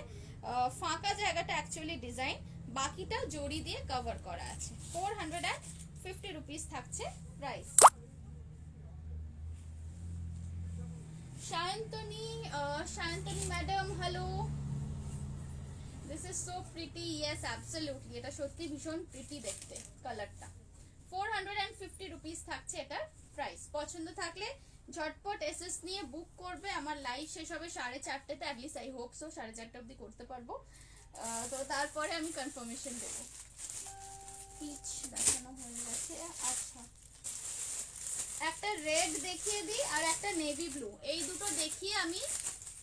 ফাঁকা জায়গাটা অ্যাকচুয়ালি ডিজাইন, বাকিটা জড়ি দিয়ে কভার করা আছে। 450 রুপিস থাকছে price. Sayantani madam, hello, this is so pretty, yes absolutely, এটা সত্যি ভীষণ প্রিটি দেখতে কালারটা। 450 রুপিস থাকছে এটার প্রাইস। পছন্দ থাকলে ঝটপট এসএস নিয়ে বুক করবে। আমার লাইভ শেষ হবে 4:30তে, অ্যাটলিস্ট আই হোপ সো 4:30 অবধি করতে পারবো, তো তারপরে আমি কনফার্মেশন দেবো। পিচ দেখানো হয়ে গেছে। আচ্ছা, একটা রেড দেখিয়ে দিই আর একটা নেভি ব্লু, এই দুটো দেখিয়ে আমি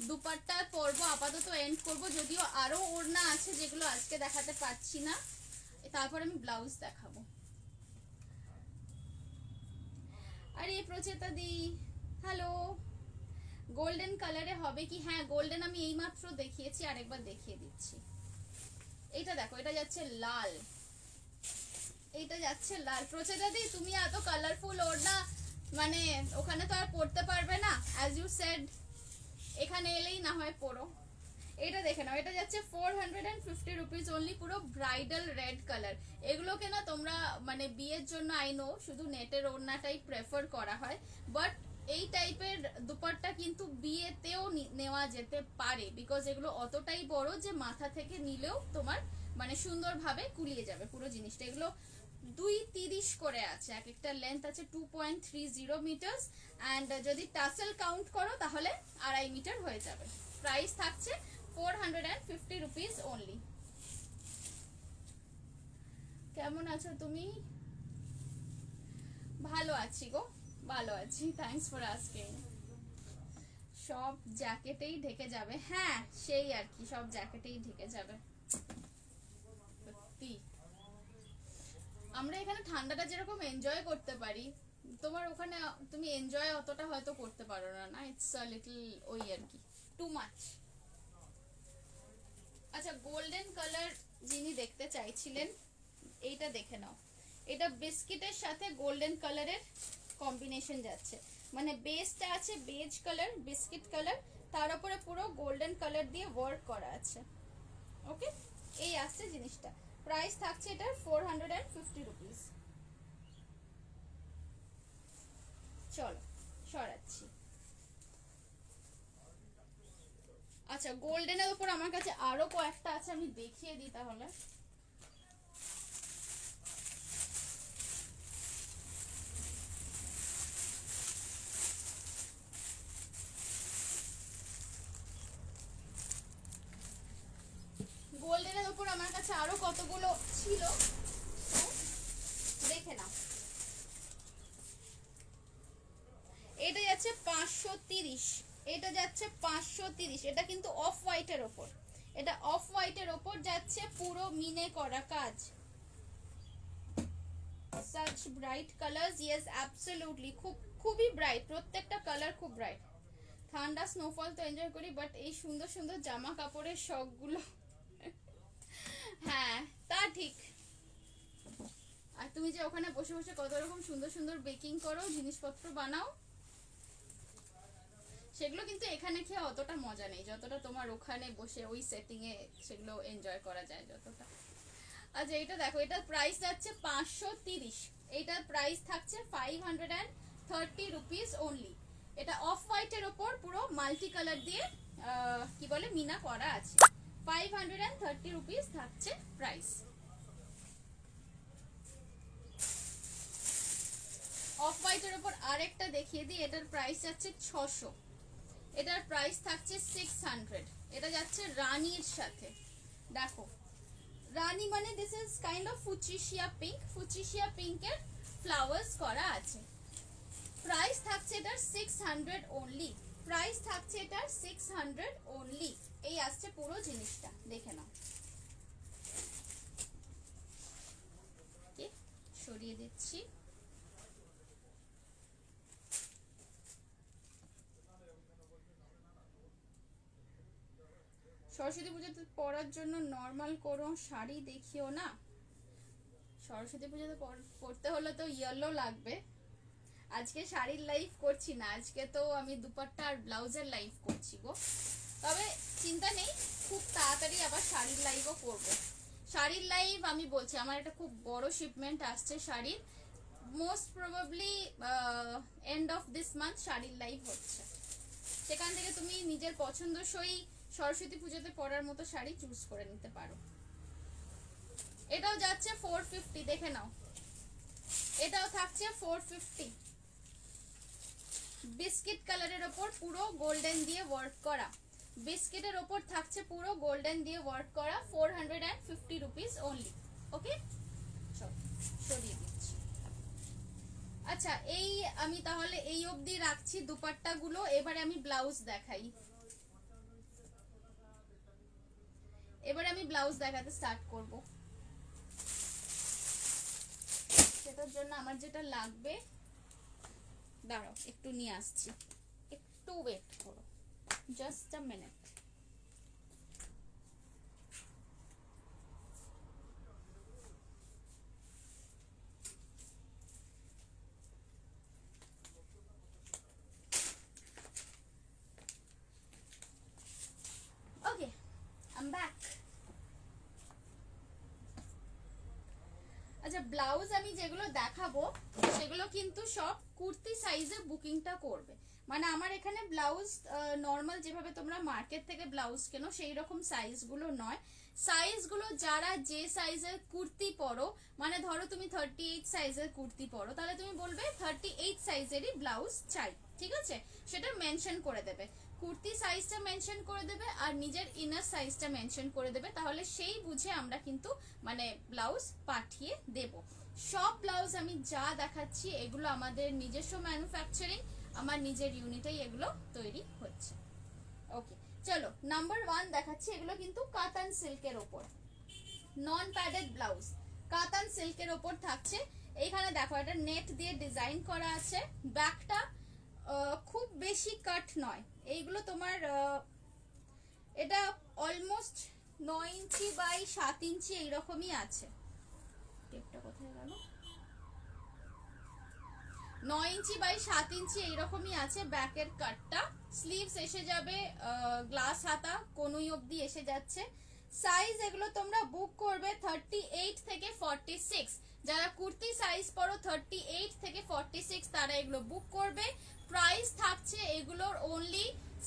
দুপাট্টার পর্ব আপাতত এন্ড করব, যদিও আরো ওড়না আছে যেগুলো আজকে দেখাতে পাচ্ছি না, তারপর আমি ব্লাউজ দেখাবো। আরে প্রচেতা দি, হ্যালো, গোল্ডেন কালারে হবে কি? হ্যাঁ, গোল্ডেন আমি এইমাত্র দেখিয়েছি, আরেকবার দেখিয়ে দিচ্ছি। এটা দেখো, এটা যাচ্ছে লাল, এইটা যাচ্ছে লাল। প্রচেতা দি, তুমি এত কালারফুল ওড়না মানে ওখানে তো আর পড়তে পারবে না, অ্যাজ ইউ সেড, এখানে এলেই না হয় পড়ো। এটা দেখে নাও, এটা যাচ্ছে 450 রুপিস অনলি, পুরো ব্রাইডাল রেড কালার। এগুলোকে না তোমরা মানে বিয়ের জন্য আই নো শুধু নেটের ওড়নাটাই প্রেফার করা হয়, বাট এই টাইপের দুপাট্টা কিন্তু বিয়েতেও নেওয়া যেতে পারে, বিকজ এগুলো অতটাই বড় যে মাথা থেকে নিলেও তোমার মানে সুন্দরভাবে কুলিয়ে যাবে পুরো জিনিসটা। এগুলো 2.30 করে আছে, এক একটা লেন্থ আছে 2.30 মিটার্স, অ্যান্ড যদি টাসেল কাউন্ট করো তাহলে 2.5 মিটার হয়ে যাবে। প্রাইস থাকছে 450 রুপিস অনলি। কেমন আছো তুমি? ভালো আছি গো, ভালো আছি, থ্যাঙ্কস ফর আস্কিং। সব জ্যাকেটেই ঢেকে যাবে, হ্যাঁ সেই আর কি, সব জ্যাকেটেই ঢেকে যাবে সত্যি। আমরা এখানে ঠান্ডাটা যেরকম এনজয় করতে পারি, তোমার ওখানে তুমি এনজয় অতটা হয়তো করতে পারো না, না ইটস আ লিটল ওই আর কি, টু মাচ। কালার যিনি দেখতে চাইছিলেন এইটা দেখে নাও, এটা বিস্কিটের সাথে গোল্ডেন কালারের কম্বিনেশন যাচ্ছে, মানে বেসটা আছে বেজ কালার বিস্কিট কালার, তার উপরে পুরো গোল্ডেন কালার দিয়ে ওয়ার্ক করা আছে। ওকে, এই আসছে জিনিসটা। প্রাইস থাকছে এটার 450 রুপিস। চলো সরাচ্ছি। আচ্ছা, গোল্ডেনের উপর আমার কাছে আরো কয়েকটা আছে, আমি দেখিয়ে দিই তাহলে। গোল্ডেনের উপর আমার কাছে আরো কতগুলো ছিল, দেখে নাও। এটা যাচ্ছে 530, এটা যাচ্ছে 530, এটা কিন্তু অফ হোয়াইটের ওপর, এটা অফ হোয়াইটের ওপর যাচ্ছে, পুরো মিনে করা কাজ। such bright colors, yes absolutely, খুবই ব্রাইট, প্রত্যেকটা কালার খুব ব্রাইট। ঠান্ডা স্নোফল তো এনজয় করি, বাট এই সুন্দর সুন্দর জামা কাপড়ের শখগুলো হ্যাঁ তা ঠিক। আর তুমি যে ওখানে বসে বসে কত রকম সুন্দর সুন্দর বেকিং করো, জিনিসপত্র বানাও, সেগুলো কিন্তু এখানে খেয়ে অতটা মজা নেই যতটা তোমার ওখানে বসে ওই সেটিং এ সেগুলো এনজয় করা যায় যতটা। আচ্ছা, এটা দেখো, এটার প্রাইস যাচ্ছে 530, এটার প্রাইস থাকছে 530 রুপিস অনলি। এটা অফ হোয়াইটের ওপর পুরো মাল্টি কালার দিয়ে কি বলে মিনা করা আছে। 530 রুপিস থাকছে প্রাইস। অফ হোয়াইটের ওপর আরেকটা দেখিয়ে দিই, এটার প্রাইস যাচ্ছে 600, এটার প্রাইস থাকছে 600। এটা যাচ্ছে রানীর সাথে, দেখো রানী মানে this is kind of fuchsia pink, fuchsia পিঙ্কের ফ্লাওয়ার্স করা আছে। প্রাইস থাকছে এটার 600 অনলি, প্রাইস থাকছে এটার 600 অনলি। এই আসছে পুরো জিনিসটা, দেখে নাও। সরিয়ে দিচ্ছি। সরস্বতী পুজোতে পরার জন্য নর্মাল কোনো শাড়ি দেখিও না। সরস্বতী পুজোতে পরতে হলে তো ইয়েলো লাগবে। আজকে শাড়ির লাইভ করছি না, আজকে তো আমি দুপাট্টা আর ব্লাউজের লাইভ করছি গো। তবে চিন্তা নেই, খুব তাড়াতাড়ি আবার শাড়ির লাইভও করব। শাড়ির লাইভ আমি বলছি, আমার একটা খুব বড় শিপমেন্ট আসছে শাড়ির, most probably end of this month শাড়ির লাইভ হচ্ছে। সেখান থেকে তুমি নিজের পছন্দসই সরস্বতী পুজোতে পরার মতো শাড়ি চুজ করে নিতে পারো। এটাও যাচ্ছে 450, দেখে নাও, এটাও থাকছে 450। বিস্কিট কালারের ওপর পুরো গোল্ডেন দিয়ে ওয়ার্ক করা, বিস্কিটের ওপর থাকছে পুরো গোল্ডেন দিয়ে ওয়ার্ক করা, 450 রুপিস অনলি। ওকে, সরিয়ে দিচ্ছি। আচ্ছা, এই আমি তাহলে এই অবধি রাখছি দুপাট্টা গুলো। এবারে আমি ব্লাউজ দেখাই, এবারে আমি ব্লাউজ দেখাতে স্টার্ট করব। সেটার জন্য আমার যেটা লাগবে, দাঁড়াও একটু নিয়ে আসছি, একটু ওয়েট করো, just a minute. Okay, I am back. আচ্ছা, ব্লাউজ আমি যেগুলো দেখাবো সেগুলো কিন্তু সব কুর্তি সাইজে বুকিংটা করবে। মানে আমার এখানে ব্লাউজ নর্মাল যেভাবে তোমরা মার্কেট থেকে ব্লাউজ কেনো সেই রকম সাইজগুলো নয়। সাইজগুলো যারা যে সাইজের কুর্তি পরো, মানে ধরো তুমি 38 সাইজের কুর্তি পরো, তাহলে তুমি বলবে 38 সাইজেরই ব্লাউজ চাই, ঠিক আছে? সেটা মেনশন করে দেবে, কুর্তি সাইজটা মেনশন করে দেবে আর নিজের ইনার সাইজটা মেনশন করে দেবে, তাহলে সেই বুঝে আমরা কিন্তু মানে ব্লাউজ পাঠিয়ে দেব। সব ব্লাউজ আমি যা দেখাচ্ছি এগুলো আমাদের নিজস্ব ম্যানুফ্যাকচারিং, আমার নিজের ইউনিটেই এগুলো তৈরি হচ্ছে। ওকে, চলো নাম্বার 1 দেখাচ্ছি। এগুলো কিন্তু কাতান সিল্কের ওপর, নন প্যাডেড ব্লাউজ, কাতান সিল্কের ওপর থাকছে। এইখানে দেখো একটা নেট দিয়ে ডিজাইন করা আছে, ব্যাকটা খুব বেশি কাট নয়, এইগুলো তোমার এটা অলমোস্ট 9 ইঞ্চি বাই 7 ইঞ্চি এইরকমই আছে। টেপটা কোথায় গেল? 9 ইঞ্চি বাই 7 ইঞ্চি এইরকমই আছে ব্যাকের কাটটা। স্লিভস এসে যাবে গ্লাস হাতা, কোনুই অবধি এসে যাচ্ছে। সাইজ এগুলো তোমরা বুক করবে 38 থেকে 46। যারা কুর্তি সাইজ পরো 38 থেকে 46 তারা এগুলো বুক করবে। প্রাইস থাকছে এগুলোর অনলি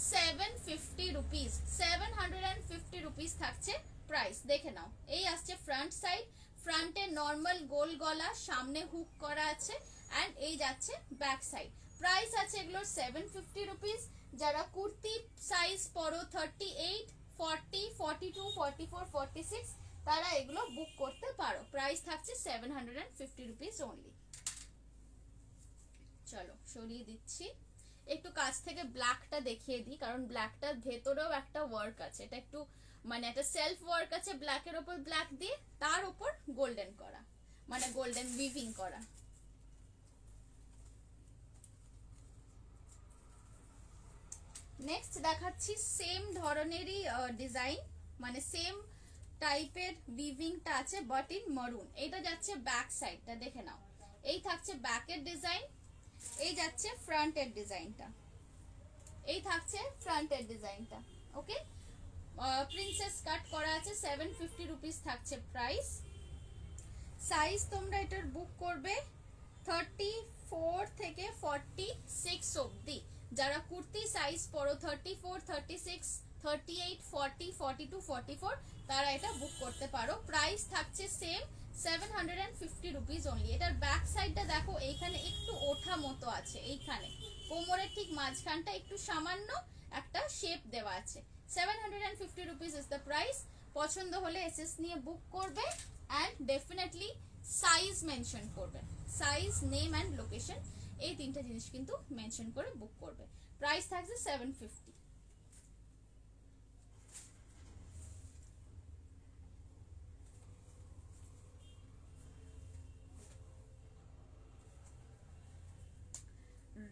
750 রুপিস, 750 রুপিস থাকছে প্রাইস। দেখে নাও, এই আসছে ফ্রন্ট সাইড, ফ্রন্টে নর্মাল গোল গলা, সামনে হুক করা আছে, অ্যান্ড এই যাচ্ছে ব্যাক সাইড। প্রাইস আছে এগুলোর 750 রুপিস। যারা কুর্তি সাইজ পরো 38, 40, 42, 44, 46 তারা এগুলো বুক করতে পারো। প্রাইস থাকছে 750 রুপিস অনলি। চলো সরিয়ে দিচ্ছি, একটু কাছ থেকে ব্ল্যাকটা দেখিয়ে দিই, কারণ ব্ল্যাকটার ভেতরেও একটা ওয়ার্ক আছে। এটা একটু মানে একটা সেলফ ওয়ার্ক আছে ব্ল্যাকের ওপর ব্ল্যাক দিয়ে, তার উপর গোল্ডেন করা, মানে গোল্ডেন উইভিং করা। নেক্সট দেখাচ্ছি সেম ধরনেরই ডিজাইন, মানে সেম টাইপের উইভিংটা আছে বাট ইন মারুন। এটা যাচ্ছে ব্যাক সাইডটা, দেখে নাও। এই থাকছে ব্যাকের ডিজাইন, এই যাচ্ছে ফ্রন্টের ডিজাইনটা, এই থাকছে ফ্রন্টের ডিজাইনটা। ওকে, প্রিন্সেস কাট করা আছে। 750 রুপিস থাকছে প্রাইস। সাইজ তোমরা এটার বুক করবে 34 থেকে 46 অবধি। যারা কুর্তি সাইজ পরো 34, 36, 38, 40, 42, 44 তারা এটা বুক করতে পারো। প্রাইস থাকছে সেম 750 রুপিস অনলি। এটার ব্যাক সাইডটা দেখো, এইখানে একটু ওঠা মতো আছে, এইখানে কোমরের ঠিক মাঝখানটা একটু সামান্য একটা শেপ দেওয়া আছে। 750 রুপিস ইজ দ্য প্রাইস। পছন্দ হলে এসএস নিয়ে বুক করবে, অ্যান্ড ডেফিনেটলি সাইজ মেনশন করবে, সাইজ, নেম অ্যান্ড লোকেশন, এই তিনটা জিনিস কিন্তু মেনশন করে বুক করবে। প্রাইস থাকছে 750।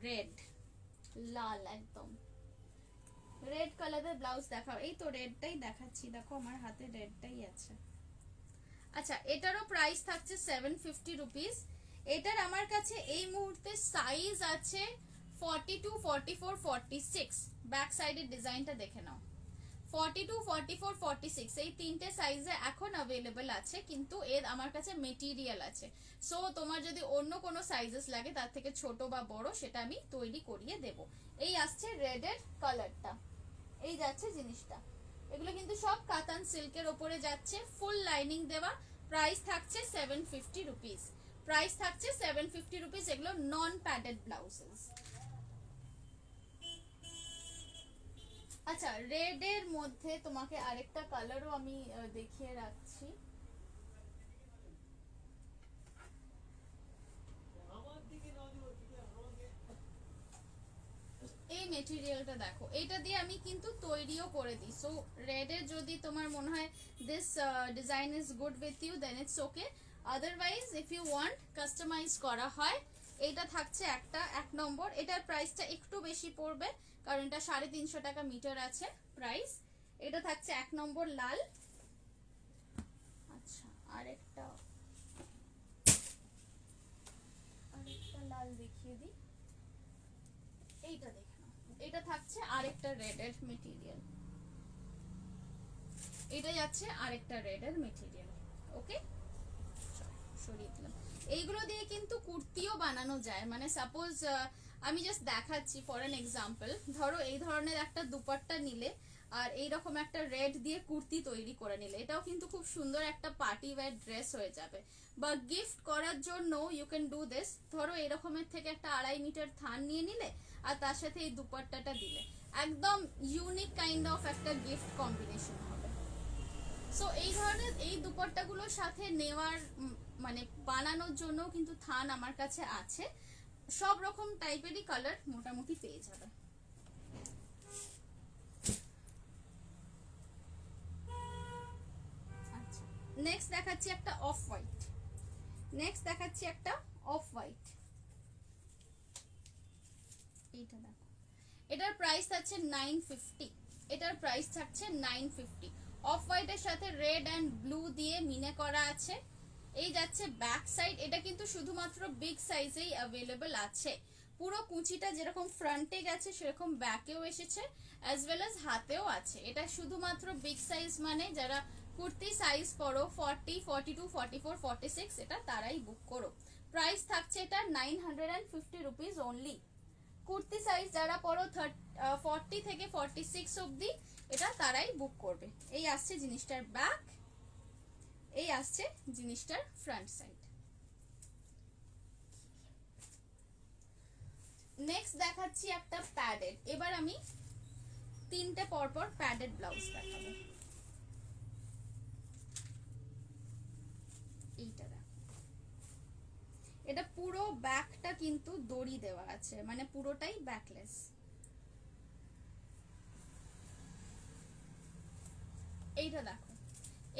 রেড, লাল, একদম রেড কালারের ব্লাউজ দেখাও। এই তো রেডটাই দেখাচ্ছি, দেখো আমার হাতে রেডটাই আছে। আচ্ছা, এটারও প্রাইস থাকছে 750 রুপিস। এটার আমার কাছে এই মুহূর্তে সাইজ আছে 42, 44, 46। ব্যাক সাইডের ডিজাইনটা দেখে নাও। 42, 44, 46 এই তিনটে সাইজে এখন অ্যাভেলেবল আছে, কিন্তু এর আমার কাছে মেটেরিয়াল আছে। সো তোমার যদি অন্য কোনো সাইজেস লাগে তার থেকে ছোট বা বড়, সেটা আমি তৈরি করিয়ে দেব। এই আসছে রেডের কালারটা, এই যাচ্ছে জিনিসটা। এগুলো কিন্তু সব কাতান সিল্কের ওপরে যাচ্ছে, ফুল লাইনিং দেওয়া। প্রাইস থাকছে 750 রুপিস। প্রাইস থাকছে 750 রুপিস। এগুলো নন প্যাডেড ব্লাউজেস। আচ্ছা, রেড এর মধ্যে তোমাকে আরেকটা কালারও আমি দেখিয়ে রাখছি। এই মেটেরিয়ালটা দেখো, এটা দিয়ে আমি কিন্তু তৈরিও করে দিই। সো রেড এর যদি তোমার মনে হয় this design is good with you, then it's okay. Otherwise if you want customize করা হয়, এটা থাকছে একটা 1 নম্বর। এটার প্রাইসটা একটু বেশি পড়বে, কারণ এটা 350 টাকা মিটার আছে প্রাইস। এটা থাকছে 1 নম্বর লাল। আচ্ছা, আরেকটা লাল দেখিয়ে দিই, এইটা দেখে নাও। এটা থাকছে আরেকটা রেড এর মেটেরিয়াল, এটা যাচ্ছে আরেকটা রেড এর মেটেরিয়াল। ওকে, সরিয়ে দিলাম। এইগুলো দিয়ে কিন্তু কুর্তিও বানানো যায়। মানে সাপোজ আমি জাস্ট দেখাচ্ছি ফর অ্যান এক্সাম্পল, ধরো এই ধরনের একটা দুপাট্টা নিলে আর এইরকম একটা রেড দিয়ে কুর্তি তৈরি করে নিলে, এটাও কিন্তু খুব সুন্দর একটা পার্টি ওয়্যার ড্রেস হয়ে যাবে। বা গিফট করার জন্য ইউ ক্যান ডু দিস। ধরো এরকমের থেকে একটা 2.5 মিটার থান নিয়ে নিলে আর তার সাথে এই দুপাট্টাটা দিলে, একদম ইউনিক কাইন্ড অফ একটা গিফট কম্বিনেশন হবে। সো এই ধরনের এই দুপাট্টাগুলোর সাথে নেওয়ার মানে বানানোর জন্য কিন্তু থান আমার কাছে আছে। সব রকম টাইপেরই কালার মোটামুটি পেয়ে যাবে। আচ্ছা, নেক্সট দেখাচ্ছি একটা অফ হোয়াইট। নেক্সট দেখাচ্ছি একটা অফ হোয়াইট। এইটা দেখো, এটার প্রাইস থাকছে 950। এটার প্রাইস থাকছে 950। অফ হোয়াইটের সাথে রেড অ্যান্ড ব্লু দিয়ে মিনে করা আছে। এই যাচ্ছে ব্যাক সাইড, এটা কিন্তু শুধুমাত্র বিগ সাইজেই অ্যাভেলেবল আছে। পুরো কুচিটা যেরকম ফ্রন্টে গেছে সেরকম ব্যাকেও এসেছে, অ্যাজ ওয়েল অ্যাজ হাতেও আছে। এটা শুধুমাত্র বিগ সাইজ, মানে যারা কুর্তি সাইজ পরো 40, 42, 44, 46, এটা তারাই বুক করো। প্রাইস থাকছে এটা 950 রুপিস অনলি। কুর্তি সাইজ যারা পরো 40 থেকে 46 অবধি, এটা তারাই বুক করবে। এই আসছে জিনিসটার ব্যাক, এই আসছে জিনিসটার ফ্রন্ট সাইড। নেক্সট দেখাচ্ছি একটা প্যাডেড। এবার আমি তিনটে পরপর প্যাডেড ব্লাউজ দেখাবো। এইটা দেখো, এটা পুরো ব্যাকটা কিন্তু দড়ি দেওয়া আছে, মানে পুরোটাই ব্যাকলেস। এইটা দেখো,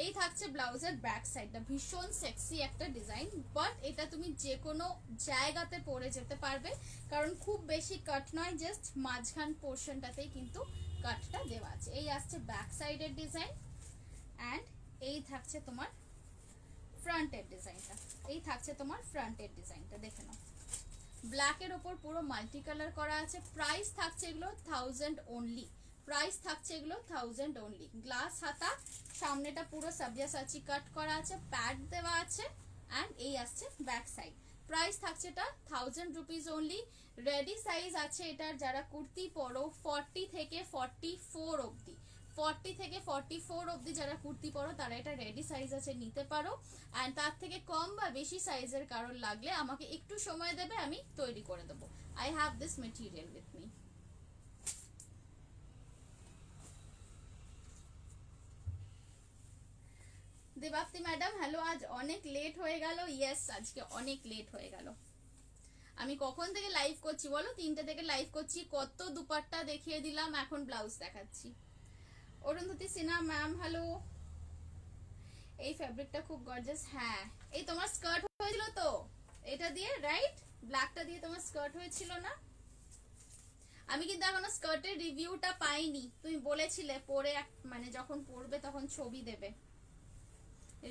এই থাকছে ব্লাউজের ব্যাক সাইডটা, ভীষণ সেক্সি একটা ডিজাইন। বাট এটা তুমি যে কোনো জায়গাতে পরে যেতে পারবে, কারণ খুব বেশি কাট নয়, জাস্ট মাঝখান পোর্শনটাতেই কিন্তু কাটটা দেওয়া আছে। এই আসছে ব্যাক সাইডের ডিজাইন, অ্যান্ড এই থাকছে তোমার ফ্রন্টের ডিজাইনটা। এই থাকছে তোমার ফ্রন্টের ডিজাইনটা, দেখে নাও। ব্ল্যাকের ওপর পুরো মাল্টি কালার করা আছে। প্রাইস থাকছে এগুলো 1000 অনলি। প্রাইস থাকছে এগুলো 1000 অনলি। গ্লাস হাতা, সামনেটা পুরো সাবজাসাচি কাট করা আছে, প্যাড দেওয়া আছে, অ্যান্ড এই আসছে ব্যাক সাইড। প্রাইস থাকছে এটা 1000 রুপিস অনলি। রেডি সাইজ আছে এটার, যারা কুর্তি পরো 40 থেকে 44 অবধি, 40 থেকে 44 অবধি যারা কুর্তি পরো তারা এটা রেডি সাইজ আছে, নিতে পারো। অ্যান্ড তার থেকে কম বা বেশি সাইজের কারোর লাগলে আমাকে একটু সময় দেবে, আমি তৈরি করে দেবো। I have this material with me. Debapti madam hello, আজ অনেক লেট হয়ে গেল। ইয়েস, আজকে অনেক লেট হয়ে গেল। আমি কখন থেকে লাইভ করছি বলো? 3টে থেকে লাইভ করছি। কত দুপাট্টা দেখিয়ে দিলাম, এখন ব্লাউজ দেখাচ্ছি। Arundhati Sinha ma'am hello. এই ফ্যাব্রিকটা খুব গর্জাস। হ্যাঁ, এই তোমার স্কার্ট হয়েছিল তো এটা দিয়ে, রাইট? ব্ল্যাকটা দিয়ে তোমার স্কার্ট হয়েছিল না? আমি কিন্তু এখনো স্কার্টের রিভিউটা পাইনি। তুমি বলেছিলে পরে, মানে যখন পরবে তখন ছবি দেবে।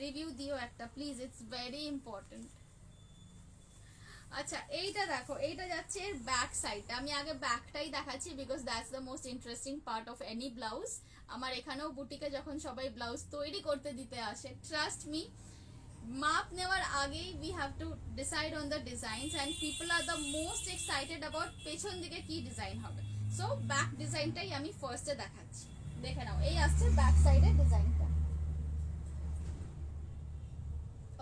রিভিউ দিও একটা প্লিজ, ইটস ভেরি ইম্পর্টেন্ট। আচ্ছা, এইটা দেখো, এইটা যাচ্ছে এর ব্যাক সাইডটা। আমি আগে ব্যাকটাই দেখাচ্ছি, because that's the most interesting part of any blouse. আমার এখানেও বুটিকে যখন সবাই ব্লাউজ তৈরি করতে দিতে আসে, ট্রাস্ট মি, মাপ নেওয়ার আগেই we have to decide on the designs, and people are the most excited about পেছন দিকে কি ডিজাইন হবে। সো ব্যাক ডিজাইনটাই আমি ফার্স্টে দেখাচ্ছি, দেখে নাও। এই আসছে ব্যাক সাইডের ডিজাইনটা।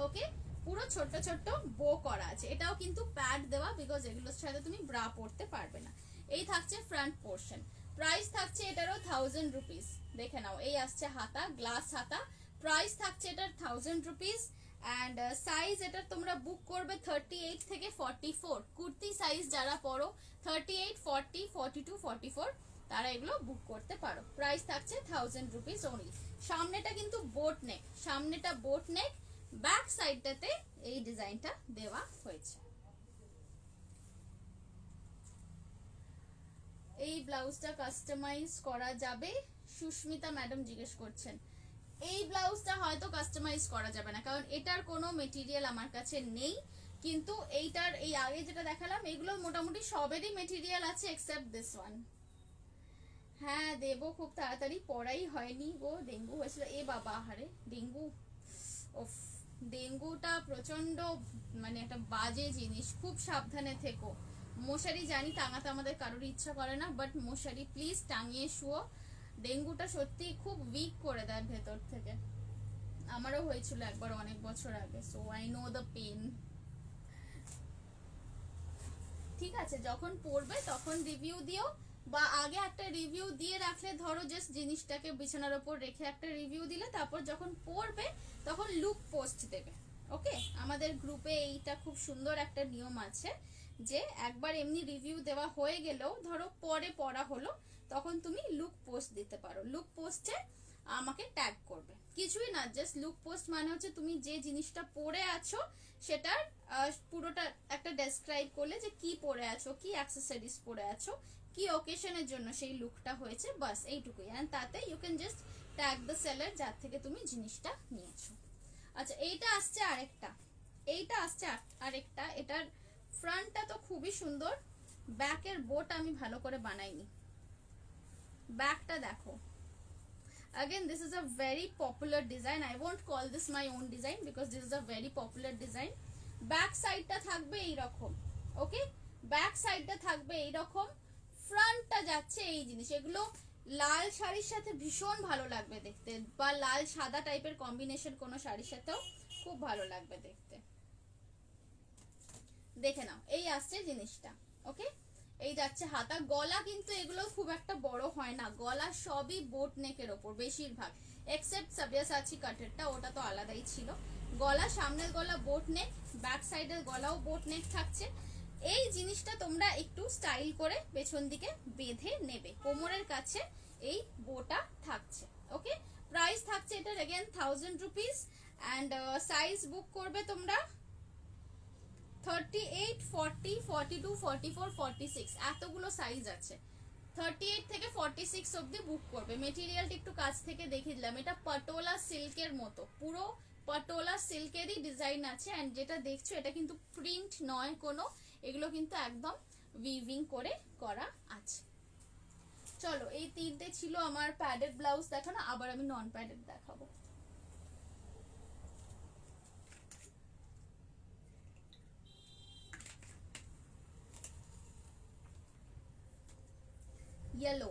ওকে, পুরো ছোট্ট ছোট্ট বো করা আছে। এটাও কিন্তু প্যাড দেওয়া, বিকজ এগুলোর সাথে তুমি ব্রা পরতে পারবে না। এই থাকছে ফ্রন্ট পোর্শন। প্রাইস থাকছে এটারও 1000 রুপিস। দেখে নাও, এই আসছে হাতা, গ্লাস হাতা। প্রাইস থাকছে এটার 1000 রুপিস। অ্যান্ড সাইজ এটা তোমরা বুক করবে 38 থেকে 44। কুর্তি সাইজ যারা পরো 38, 40, 42, 44, তারা এগুলো বুক করতে পারো। প্রাইস থাকছে 1000 রুপিস অনলি। সামনেটা কিন্তু বোট নেক, সামনেটা বোট নেক, ব্যাক সাইডটাতে এই ডিজাইনটা দেওয়া হয়েছে। এই ব্লাউজটা কাস্টমাইজ করা যাবে? সুস্মিতা ম্যাডাম জিজ্ঞেস করছেন। এই ব্লাউজটা হয়তো কাস্টমাইজ করা যাবে না, কারণ এটার কোনো মেটেরিয়াল আমার কাছে নেই। কিন্তু এইটার, এই আগে যেটা দেখালাম, এগুলো মোটামুটি সবেরই মেটেরিয়াল আছে এক্সেপ্ট দিস ওয়ান। হ্যাঁ দেবো, খুব তাড়াতাড়ি পড়াই হয়নি গো, ডেঙ্গু হয়েছিল। এ বাবা, হারে ডেঙ্গু, ওফ, ডেঙ্গুটা প্রচন্ড মানে একটা বাজে জিনিস, খুব সাবধানে থেকো। মশারি জানি টাঙাতে আমাদের কারোর ইচ্ছা করে না, বাট মশারি প্লিজ টাঙিয়ে শুও। ডেঙ্গুটা সত্যি খুব উইক করে দেয় ভেতর থেকে। আমারও হয়েছিল একবার অনেক বছর আগে, so I know the pen. ঠিক আছে, যখন পড়বে তখন রিভিউ দিও, বা আগে একটা রিভিউ দিয়ে রাখলে, ধরো জাস্ট জিনিসটাকে বিছানার ওপর রেখে একটা রিভিউ দিলে, তারপর যখন পড়বে তখন লুক পোস্ট দেবে। ওকে, আমাদের গ্রুপে এইটা খুব সুন্দর একটা নিয়ম আছে, যে একবার এমনি রিভিউ দেওয়া হয়ে গেলেও, ধরো পরে পড়া হলো, তখন তুমি লুক পোস্ট দিতে পারো। লুক পোস্টে আমাকে ট্যাগ করবে, কিছুই না, জাস্ট লুক পোস্ট মানে হচ্ছে তুমি যে জিনিসটা পরে আছো সেটার পুরোটা একটা ডেসক্রাইব করলে, যে কি পরে আছো, কি অ্যাক্সেসরিজ পরে আছো, কি ওকেশনের জন্য সেই লুকটা হয়েছে, বাস এইটুকুই। অ্যান্ড তাতে you can just tag the seller যার থেকে তুমি জিনিসটা নিয়েছো। আচ্ছা এইটা আসছে আরেকটা, এটার ফ্রন্টটা তো খুবই সুন্দর, ব্যাকের বোট আমি ভালো করে বানাইনি, ব্যাকটা দেখো। Again this is a very popular design, I won't call this my own design because this is a very popular design. Back সাইডটা থাকবে এইরকম, ওকে, ব্যাক সাইডটা থাকবে এইরকম, ফ্রন্টটা যাচ্ছে এই জিনিস। এগুলো লাল শাড়ির সাথে ভীষণ ভালো লাগবে দেখতে, বা লাল সাদা টাইপের কম্বিনেশন কোনো শাড়ির সাথেও খুব ভালো লাগবে দেখতে। দেখে নাও, এই আসছে জিনিসটা, ওকে। এই যাচ্ছে হাতা, গলা কিন্তু এগুলো খুব একটা বড় হয় না, গলা সবই বোট নেকের ওপর বেশিরভাগ, এক্সেপ্ট সাবিয়াসাচি কাটেরটা, ওটা তো আলাদাই ছিল। গলা, সামনের গলা বোট নেক, ব্যাক সাইডের গলাও বোট নেক থাকছে। এই জিনিসটা তোমরা একটু স্টাইল করে পেছন দিকে বেঁধে নেবে, কোমরের কাছে এই বোটা থাকছে, ওকে। প্রাইস থাকছে এটার अगेन 1000 রুপিস, অ্যান্ড সাইজ বুক করবে তোমরা 38, 40, 42, 44, 46, এতগুলো সাইজ আছে। 38 থেকে 46 অবধি বুক করবে। মেটেরিয়ালটা একটু কাছ থেকে দেখিয়ে দিলাম, এটা পাটোলা সিল্কের মতো, পুরো পাটোলা সিল্কেরই ডিজাইন আছে। অ্যান্ড যেটা দেখছো এটা কিন্তু প্রিন্ট নয় কোনো, এগুলো কিন্তু একদম উইভিং করে করা আছে। চলো, এই তিনটে ছিল আমার প্যাডেড ব্লাউজ দেখানো, আবার আমি নন প্যাডেড দেখাবো। ইয়েলো,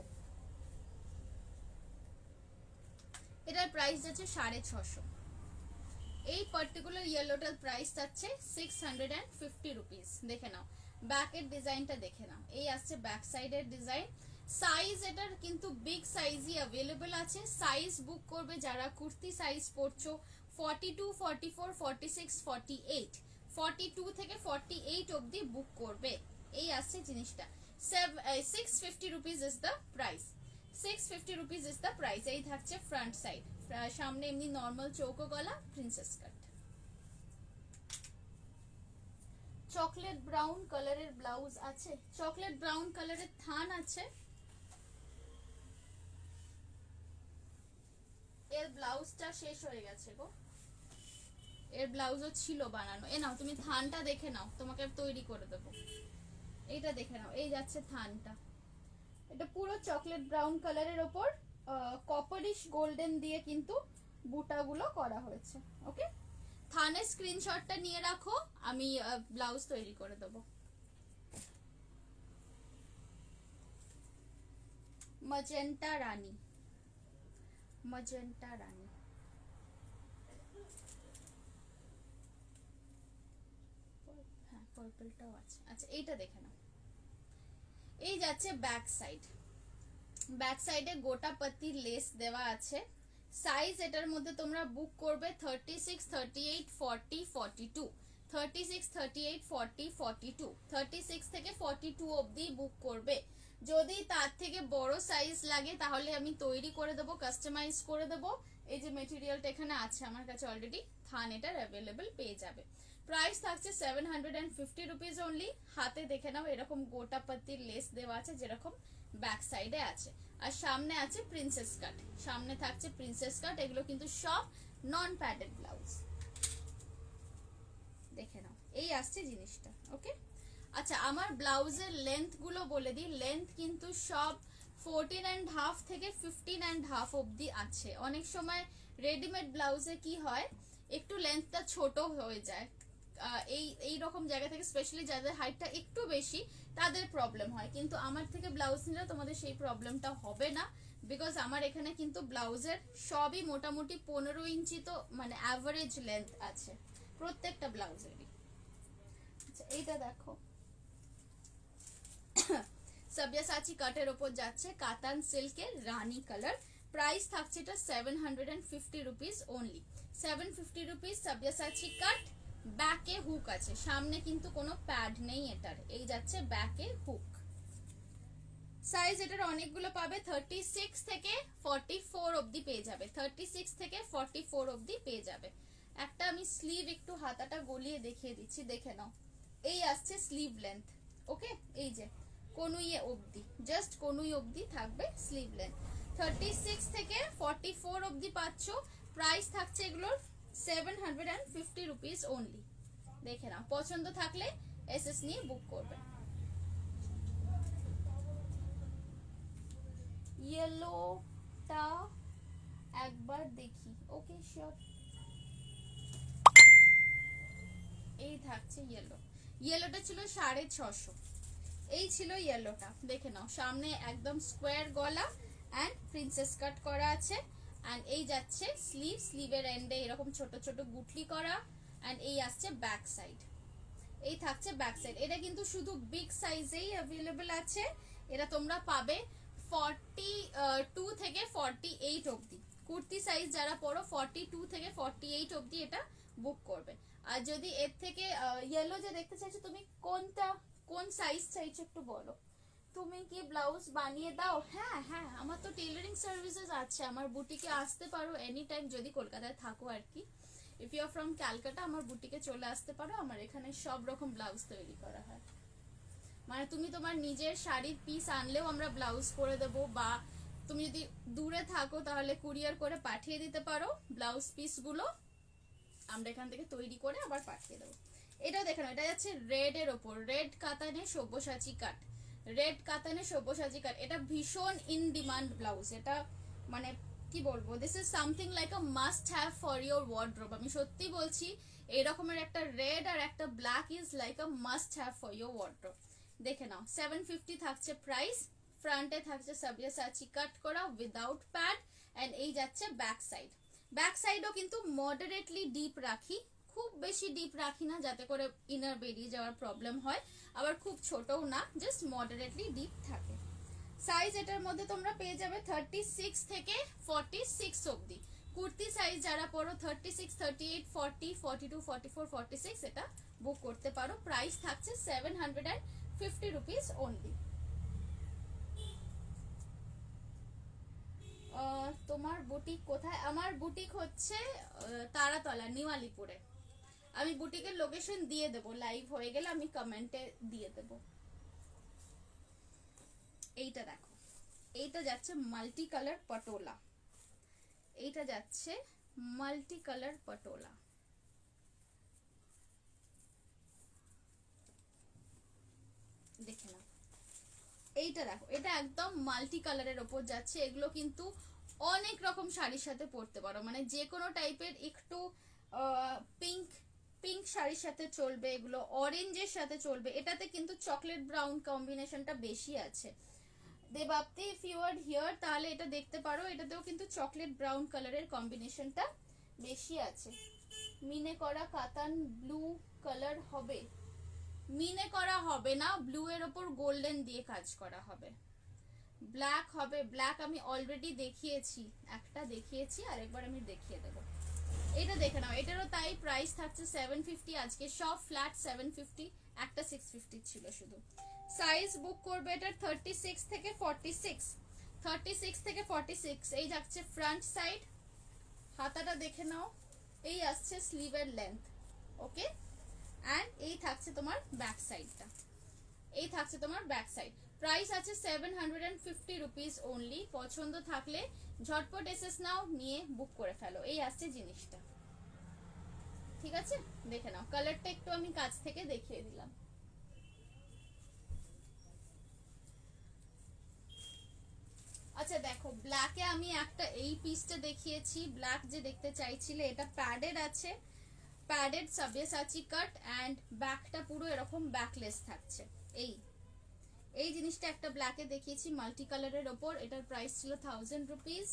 এটার প্রাইস আছে 650। এই পার্টিকুলার ইয়েলোটার প্রাইস আছে 650 রুপিস। দেখে নাও ব্যাকের ডিজাইনটা, দেখে নাও, এই আসছে ব্যাক সাইডের ডিজাইন। সাইজ এটার কিন্তু বিগ সাইজই অ্যাভেলেবল আছে। সাইজ বুক করবে যারা কুর্তি সাইজ পরছো 42, 44, 46, 48, 42 থেকে 48 অবধি বুক করবে। এই আসছে জিনিসটা, 650 rupees is the price, 650 rupees is the price. এই থাকছে ফ্রন্ট সাইড, সামনে এমনি নর্মাল চৌকো গলা, প্রিন্সেস কাট। চকলেট ব্রাউন কালারের ব্লাউজ আছে, চকলেট ব্রাউন কালারের থান আছে। এর ব্লাউজটা শেষ হয়ে গেছে গো, এর ব্লাউজও ছিল বানানো। এ নাও তুমি থানটা দেখে নাও, তোমাকে তৈরি করে দেবো। এইটা দেখে নাও, এই যাচ্ছে থানটা, এটা পুরো চকলেট ব্রাউন কালারের ওপর কপারিশ গোল্ডেন দিয়ে কিন্তু বুটাগুলো করা হয়েছে, ওকে। থানের স্ক্রিনশটটা নিয়ে রাখো, আমি ব্লাউজ তৈরি করে দেবো। মজেন্টা রানী, মজেন্টা রানী, হ্যাঁ পার্পলটাও আছে। আচ্ছা এইটা দেখে নাও, এই যাচ্ছে ব্যাক সাইড, ব্যাক সাইডে গোটা পাতি লেস দেওয়া আছে। সাইজ এটার মধ্যে তোমরা বুক করবে 36, 38, 40, 42, 36, 38, 40, 42, 36 থেকে 42 অবধি বুক করবে। যদি তার থেকে বড় সাইজ লাগে তাহলে আমি তৈরি করে দেবো, কাস্টমাইজ করে দেবো। এই যে মেটেরিয়ালটা এখানে আছে আমার কাছে অলরেডি, থান এটার অ্যাভেলেবেল পেয়ে যাবে। প্রাইস থাকছে 750 রুপিস অনলি। হাতে দেখে নাও এরকম গোটা পাতির লেস দেওয়া আছে যেরকম ব্যাক সাইডে আছে, আর সামনে আছে প্রিন্সেস কাট, সামনে থাকছে প্রিন্সেস কাট। এগুলো কিন্তু সব নন প্যাডেড ব্লাউজ, দেখে নাও, এই আসছে জিনিসটা, ওকে। আচ্ছা আমার ব্লাউজের লেন্থ গুলো বলে দিই, লেন্থ কিন্তু সব 14.5 থেকে 15.5 অবধি আছে। অনেক সময় রেডিমেড ব্লাউজে কি হয়, একটু লেন্থটা ছোট হয়ে যায়, এই রকম জায়গা থেকে, স্পেশালি যাদের হাইটটা একটু বেশি তাদের প্রবলেম হয়, কিন্তু আমার থেকে ব্লাউজ নিলে তোমাদের সেই প্রবলেমটা হবে না, বিকজ আমার এখানে কিন্তু ব্লাউজের সবই মোটামুটি 15 ইঞ্চি তো মানে অ্যাভারেজ লেন্থ আছে প্রত্যেকটা ব্লাউজেরই। আচ্ছা এইটা দেখো, সাবিয়াসাচি কাটের ওপর যাচ্ছে কাতান সিল্কের রানী কালার। প্রাইস থাকছে এটা 750 রুপিস অনলি, 750 রুপিস। সাবিয়াসাচি কাট, ব্যাকে হুক আছে, সামনে কিন্তু কোনো প্যাড নেই এটার, এই যাচ্ছে ব্যাকে হুক। সাইজ এটার অনেকগুলো পাবে, 36 থেকে 44 অবধি পেয়ে যাবে, 36 থেকে 44 অবধি পেয়ে যাবে। একটা আমি স্লিভ একটু হাতাটা গলিয়ে দেখিয়ে দিচ্ছি, দেখে নাও, এই আসছে স্লিভ লেন্থ, ওকে। এই যে কনুইয়ে অবধি, জাস্ট কনুই অবধি থাকবে স্লিভ লেন্থ। 36 থেকে 44 অবধি পাচ্ছ। প্রাইস থাকছে এগুলোর 750 রুপিস অনলি। দেখে নাও, পছন্দ থাকলে এসএস নিয়ে বুক করবে। ইয়েলোটা একবার দেখি। Okay sure. এই থাকছে ইয়েলো। ইয়েলোটা ছিল 650। এই ছিল ইয়েলোটা, দেখে নাও। সামনে একদম স্কোয়ার গলা অ্যান্ড প্রিন্সেস কাট করা আছে। অ্যান্ড এই যাচ্ছে স্লিভ, স্লিভের এন্ডে এরকম ছোট ছোট গুটলি করা। অ্যান্ড এই আসছে ব্যাক সাইড। এই থাকছে ব্যাক সাইড। এটা কিন্তু শুধু বিগ সাইজেই অ্যাভেলেবল আছে। এটা তোমরা পাবে 42 থেকে 48 অবধি। কুর্তি সাইজ যারা পরো 42 থেকে 48 অবধি এটা বুক করবে। আর যদি এর থেকে ইয়েলো যে দেখতে চাইছো, তুমি কোন সাইজ চাইছো একটু বলো। তুমি কি ব্লাউজ বানিয়ে দাও? হ্যাঁ হ্যাঁ, আমার তো টেলারিং সার্ভিসেস আছে, আমার বুটিকে আসতে পারো এনি টাইম, যদি কলকাতায় থাকো আর কি। If you are from Calcutta, আমার বুটিকে চলে আসতে পারো। আমার এখানে সব রকম ব্লাউজ তৈরি করা হয়। মানে তুমি তোমার নিজের শাড়ির পিস আনলেও আমরা ব্লাউজ করে দেবো, বা তুমি যদি দূরে থাকো তাহলে কুরিয়ার করে পাঠিয়ে দিতে পারো ব্লাউজ পিসগুলো। আমরা এখান থেকে তৈরি করে আবার পাঠিয়ে দেবো। এটাও দেখে নাও, এটা যাচ্ছে রেড এর ওপর, রেড কাতানে সব্যসাচী কাট। রেড কাতানে সব্যসাচী কাট, এটা ভীষণ ইন ডিমান্ড ব্লাউজ। এটা মানে কি বলবো, this is something like a must have for your wardrobe. আমি সত্যি বলছি, এরকমের একটা রেড আর একটা black is like a must have for your wardrobe. দেখে নাও, 750 থাকছে প্রাইস। ফ্রন্টে থাকছে সব্যসাচী কাট করা উইদাউট প্যাড। এন্ড এই যাচ্ছে ব্যাক সাইড। ব্যাক সাইডও কিন্তু মডারেটলি ডিপ রাখি, খুব বেশি ডিপ রাখি না যাতে করে ইনার বেরিয়ে যাওয়ার প্রবলেম হয়, আবার খুব ছোটও না, জাস্ট মডারেটলি ডিপ থাকে। সাইজ এটার মধ্যে তোমরা পেয়ে যাবে 36 থেকে 46 অবধি। কুর্তি সাইজ যারা পরো 36, 38, 40, 42, 44, 46 এটা বুক করতে পারো। প্রাইস থাকছে 750 রুপিস অনলি। তোমার বুটিক কোথায়? আমার বুটিক হচ্ছে তারাতলা, নিউ আলিপুরে। আমি বুটিকের লোকেশন দিয়ে দেবো, লাইভ হয়ে গেলে আমি কমেন্টে দিয়ে দেবো। এইটা দেখো, এইটা যাচ্ছে মাল্টি কালার পটোলা। এইটা যাচ্ছে মাল্টি কালার পটোলা। দেখে নাও, এইটা দেখো, এটা একদম মাল্টি কালারের ওপর যাচ্ছে। এগুলো কিন্তু অনেক রকম শাড়ির সাথে পরতে পারো, মানে যে কোনো টাইপের, একটু পিঙ্ক পিঙ্ক শাড়ির সাথে চলবে, এগুলো অরেঞ্জের সাথে চলবে। এটাতে কিন্তু চকলেট ব্রাউন কম্বিনেশনটা বেশি আছে। দেবাপ্তি, ইফ ইউ আর হিয়ার, তাহলে এটা দেখতে পারো, এটাতেও কিন্তু চকলেট ব্রাউন কালারের কম্বিনেশনটা বেশি আছে। মিনে করা কাতান ব্লু কালার হবে? মিনে করা হবে না, ব্লু এর ওপর গোল্ডেন দিয়ে কাজ করা হবে। ব্ল্যাক হবে, ব্ল্যাক আমি অলরেডি দেখিয়েছি, একটা দেখিয়েছি, আরেকবার আমি দেখিয়ে দেবো। এটা দেখে নাও, এটারও তাই প্রাইস থাকছে 750। আজকে সব ফ্ল্যাট 750, একটা 650 ছিল শুধু। সাইজ বুক করবে এটার 36 থেকে 46। 36 থেকে 46 এই যাচ্ছে ফ্রন্ট সাইড। হাতাটা দেখে নাও, এই আসছে স্লিভের লেন্থ। ওকে, অ্যান্ড এই থাকছে তোমার ব্যাক সাইডটা। এই থাকছে তোমার ব্যাক সাইড। প্রাইস আছে 750 রুপিস অনলি। পছন্দ থাকলে ঝটপট এসএস নাও, নিয়ে বুক করে ফেলো। এই আসছে জিনিসটা, ঠিক আছে? দেখে নাও, কালারটা একটু আমি কাছ থেকে দেখিয়ে দিলাম। আচ্ছা দেখো, ব্ল্যাকে আমি একটা এই পিসটা দেখিয়েছি, ব্ল্যাক যে দেখতে চাইছিলে, এটা প্যাডেড আছে, প্যাডেড সব্যসাচী কাট অ্যান্ড ব্যাকটা পুরো এরকম ব্যাকলেস থাকছে। এই জিনিসটা একটা ব্ল্যাকে দেখিয়েছি মাল্টি কালারের ওপর, এটার প্রাইস ছিল 1000 রুপিস।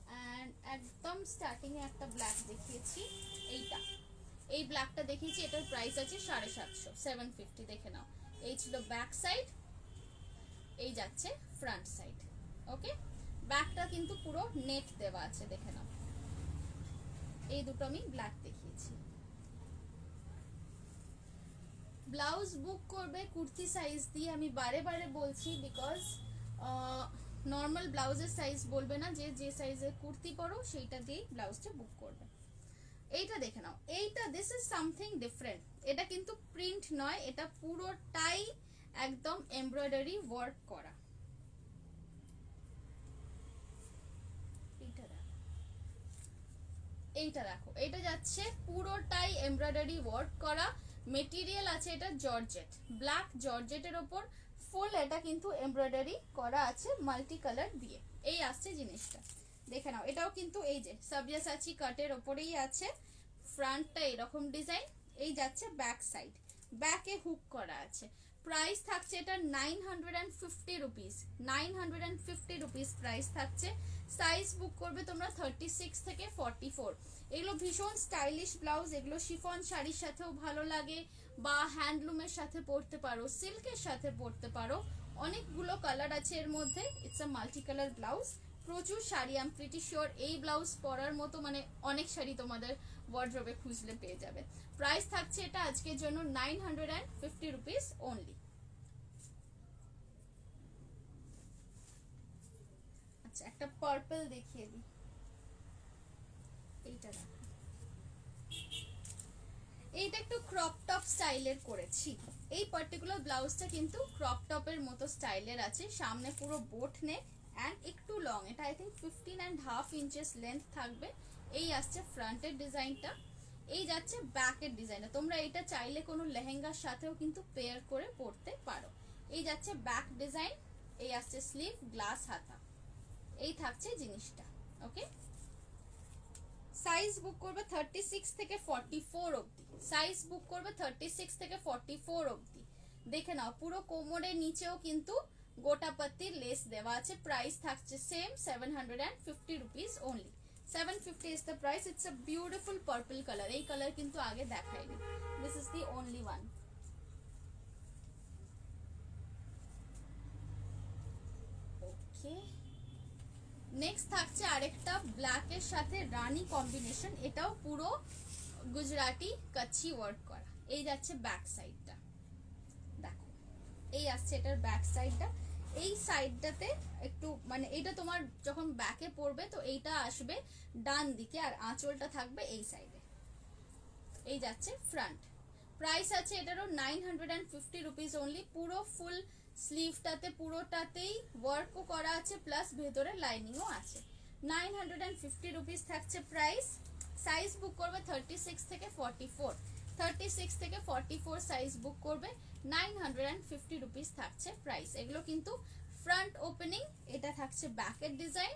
অ্যান্ড একদম স্টার্টিং এ একটা ব্ল্যাক দেখিয়েছি, এইটা, এই ব্ল্যাকটা দেখিয়েছি, এটার প্রাইস আছে 750, 750। দেখে নাও, এই ছিল ব্যাক সাইড, এই যাচ্ছে ফ্রন্ট সাইড। ওকে, ব্যাকটা কিন্তু পুরো নেট দেওয়া আছে, দেখে নাও। এই দুটো আমি ব্ল্যাক দেখিয়েছি। ব্লাউজ বুক করবে কুর্তি সাইজ দিয়ে, আমি বারে বারে বলছি, বিকজ নর্মাল ব্লাউজের সাইজ বলবে না, যে সাইজের কুর্তি পরো সেইটা দিয়েই ব্লাউজটা বুক করবে। এইটা দেখে নাও, এইটা দিস ইজ সামথিং ডিফারেন্ট। এটা কিন্তু প্রিন্ট নয়, এটা পুরোটাই একদম এমব্রয়ডারি ওয়ার্ক করা। এইটা দেখো, এটা যাচ্ছে পুরোটাই এমব্রয়ডারি ওয়ার্ক করা, মেটেরিয়াল আছে এটা জর্জেট, ব্ল্যাক জর্জেটের ওপর ফুল এটা কিন্তু এমব্রয়ডারি করা আছে মাল্টি কালার দিয়ে। এই আসছে জিনিসটা, দেখে নাও। এটাও কিন্তু এই যে সাবজাসাচি কাটের ওপরেই আছে, ফ্রন্টটা এরকম ডিজাইন, এই যাচ্ছে ব্যাক সাইড, ব্যাকে হুক করা আছে। প্রাইস থাকছে এটা 950 রুপিস, 950 রুপিস প্রাইস থাকছে। সাইজ বুক করবে তোমরা 36 থেকে 44। এগুলো ভীষণ স্টাইলিশ ব্লাউজ, এগুলো শিফন শাড়ির সাথেও ভালো লাগে, বা হ্যান্ডলুমের সাথে পরতে পারো, সিল্কের সাথে পরতে পারো, অনেকগুলো কালার আছে এর মধ্যে। It's a multi colour blouse, প্রচুর sari, I am pretty sure এই ব্লাউজ পরার মতো মানে অনেক শাড়ি তোমাদের ওয়ার্ড্রোবে খুঁজলে পেয়ে যাবে। প্রাইস থাকছে এটা আজকের জন্য 950 রুপিস অনলি। আচ্ছা, একটা পার্পল দেখিয়ে দিই, এইটা দেখো, এইটা একটু ক্রপ টপ স্টাইলের করেছি। এই পার্টিকুলার ব্লাউজটা কিন্তু ক্রপ টপের মতো স্টাইলের আছে, সামনে পুরো বোট নেক অ্যান্ড একটু লং, এটা আই থিঙ্ক 15.5 ইঞ্চেস লেন্থ থাকবে। এই আসছে ফ্রন্টের ডিজাইনটা, এই যাচ্ছে ব্যাকের ডিজাইনটা। তোমরা এটা চাইলে কোনো লেহেঙ্গার সাথেও কিন্তু পেয়ার করে পরতে পারো। এই যাচ্ছে ব্যাক ডিজাইন, এই আসছে স্লিভ, গ্লাস হাতা, এই থাকছে জিনিসটা। ওকে, সাইজ বুক করবে 36 থেকে 44 অবধি, সাইজ বুক করবে 36 থেকে 44 অবধি। দেখে নাও, পুরো কোমরের নিচেও কিন্তু গোটা পাত্তির লেস দেওয়া আছে। প্রাইস থাকছে same 750 rupees only, 750 is the price. It's a beautiful purple color, এই কালার কিন্তু আগে দেখাইনি, this is the only one. Okay, next থাকছে আরেকটা ব্ল্যাক এর সাথে রানী কম্বিনেশন, এটাও পুরো গুজরাটি কাচ্চি ওয়ার্ক করা। এই যাচ্ছে ব্যাক সাইডটা, দেখো এই আসছে এটার ব্যাক সাইডটা। এই সাইডটাতে একটু মানে এটা তোমার যখন ব্যাকে পড়বে তো এইটা আসবে ডান দিকে, আর আঁচলটা থাকবে এই সাইডে। এই যাচ্ছে ফ্রন্ট, প্রাইস আছে এটারও 950 রুপিস অনলি। পুরো ফুল স্লিভটাতে পুরোটাতেই ওয়ার্কও করা আছে, প্লাস ভেতরে লাইনিংও আছে। 950 রুপিস থাকছে প্রাইস। সাইজ বুক করবে 36 থেকে 44, 36 থেকে 44 সাইজ বুক করবে, 950 রুপিস থাকছে প্রাইস। এগুলো কিন্তু ফ্রন্ট ওপেনিং, এটা থাকছে ব্যাকের ডিজাইন,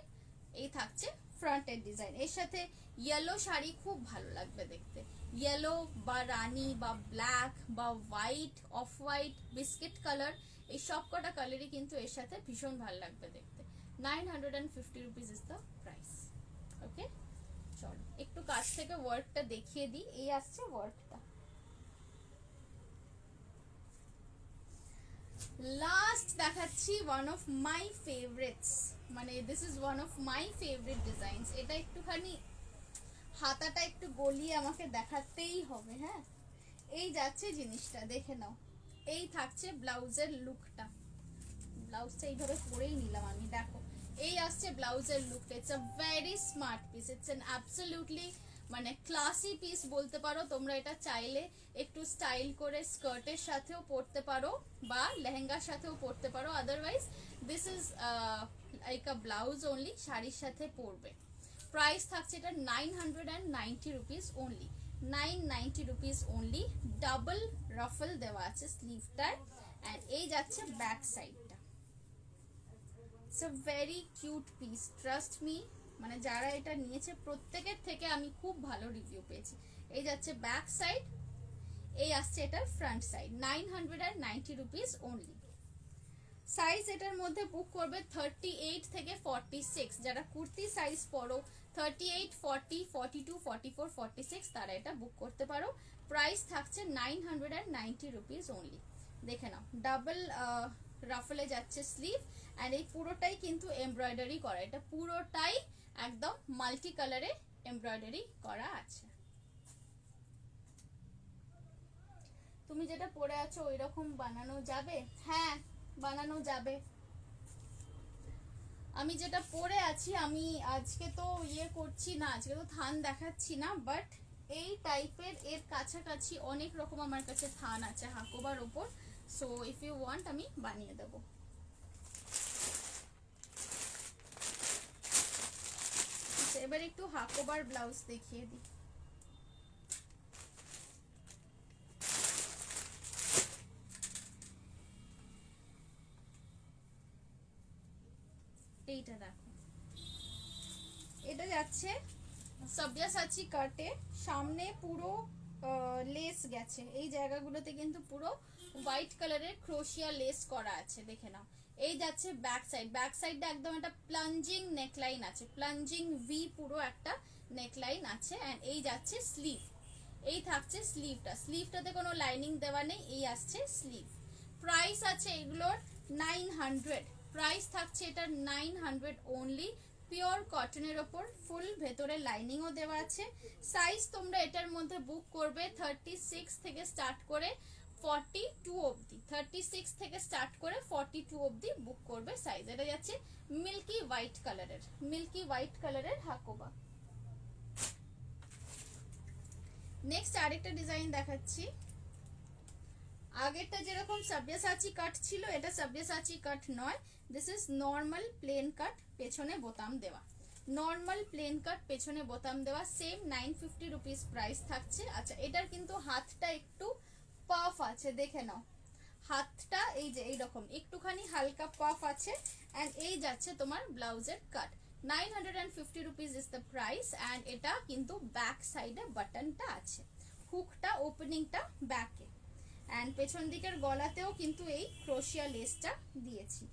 এই থাকছে ফ্রন্টের ডিজাইন। এর সাথে ইয়েলো শাড়ি খুব ভালো লাগবে দেখতে, ইয়েলো বা রানী বা ব্ল্যাক বা white, off white, biscuit colour, এই সব কটা কালারই কিন্তু এর সাথে ভীষণ ভালো লাগবে দেখতে। 950 রুপিস ইজ দ্য প্রাইস। ওকে, চলো একটু কাছ থেকে ওয়ার্কটা দেখিয়ে দিই। এই আসছে ওয়ার্কটা। লাস্ট দেখাচ্ছি ওয়ান অফ মাই ফেভারিটস, মানে this is one of my favourite designs. এটা একটুখানি হাতাটা একটু গলিয়ে আমাকে দেখাতেই হবে। হ্যাঁ, এই যাচ্ছে জিনিসটা, দেখে নাও। এই থাকছে ব্লাউজের লুকটা, ব্লাউজটা এইভাবে পরেই নিলাম আমি, দেখো এই আসছে ব্লাউজের লুকটা। It's a very smart piece, it's an absolutely মানে ক্লাসি পিস বলতে পারো। তোমরা এটা চাইলে একটু স্টাইল করে স্কার্টের সাথেও পরতে পারো বা লেহেঙ্গার সাথেও পরতে পারো, otherwise this is like a blouse only, শাড়ির সাথে পরবে। প্রাইস থাকছে এটা 990 rupees only, 990 rupees only. Double raffle দেওয়া আছে স্লিভটায়, অ্যান্ড এই যাচ্ছে ব্যাক সাইডটা। It's a very cute piece, trust me, মানে যারা এটা নিয়েছে প্রত্যেকের থেকে আমি খুব ভালো রিভিউ পেয়েছি। এই যাচ্ছে ব্যাক সাইড, এই আসছে এটার front side, 990 rupees only. Size এটার মধ্যে বুক করবে 38 থেকে 46, যারা কুর্তি সাইজ পরো 38, 40, 42, 44, 46 তারা এটা বুক করতে পারো। প্রাইস থাকছে 990 রুপিস অনলি। দেখে নাও, ডাবল রাফলে যাচ্ছে স্লিভ, অ্যান্ড এই পুরোটাই কিন্তু এমব্রয়ডারি করা, এটা পুরোটাই একদম মাল্টি কালারে এমব্রয়ডারি করা আছে। তুমি যেটা পরে আছো ওই রকম বানানো যাবে? হ্যাঁ, বানানো যাবে। আমি যেটা পরে আছি, আমি আজকে তো ইয়ে করছি না, আজকে তো থান দেখাচ্ছি না, বাট এই টাইপের এর কাছাকাছি অনেক রকম আমার কাছে থান আছে হাকোবার ওপর। সো ইফ ইউ ওয়ান্ট আমি বানিয়ে দেবো। এবার একটু হাকোবার ব্লাউজ দেখিয়ে দিই। এইটা দেখো, এটা যাচ্ছে সব্যাসাচী কাটে, সামনে পুরো লেস গেছে, এই জায়গাগুলোতে কিন্তু পুরো হোয়াইট কালারের ক্রোশিয়া লেস করা আছে, দেখে নাও। এই যাচ্ছে ব্যাক সাইড, ব্যাক সাইডটা একদম একটা প্লাঞ্জিং নেকলাইন আছে, প্লাঞ্জিং ভি পুরো একটা নেকলাইন আছে। এন্ড এই যাচ্ছে স্লিভ, এই থাকছে স্লিভটা, স্লিভটাতে কোনো লাইনিং দেওয়া নেই, এই আসছে স্লিভ। প্রাইস আছে এগুলোর 900, প্রাইস থাকছে এটা 900 অনলি, পিওর কটনের ওপর, ফুল ভেতরে লাইনিংও দেওয়া আছে। সাইজ তোমরা এটার মধ্যে বুক করবে 36 থেকে স্টার্ট করে 42 অবধি, 36 থেকে স্টার্ট করে 42 অবধি বুক করবে সাইজ। এটা যাচ্ছে মিল্কি হোয়াইট কালারের, মিল্কি হোয়াইট কালারের হাকোবা। নেক্সট আরেকটা ডিজাইন দেখাচ্ছি। আগেরটা যেরকম সব্যাসাচী কাট ছিল, এটা সব্যাসাচী কাট নয়, দিস ইজ নর্মাল প্লেন কাট, পেছনে বোতাম দেওয়া, নর্মাল প্লেন কাট পেছনে বোতাম দেওয়া, সেম 950 রুপিস প্রাইস থাকছে। আচ্ছা, এটার কিন্তু হাতটা একটু পাফ আছে, দেখে নাও হাতটা এই যে এইরকম একটুখানি হালকা পাফ আছে। অ্যান্ড এই যাচ্ছে তোমার ব্লাউজের কাট, 950 rupees is the price. And এটা কিন্তু ব্যাক সাইডে বাটনটা আছে, হুকটা ওপেনিংটা ব্যাকে, অ্যান্ড পেছন দিকের গলাতেও কিন্তু এই ক্রোশিয়া লেসটা দিয়েছি।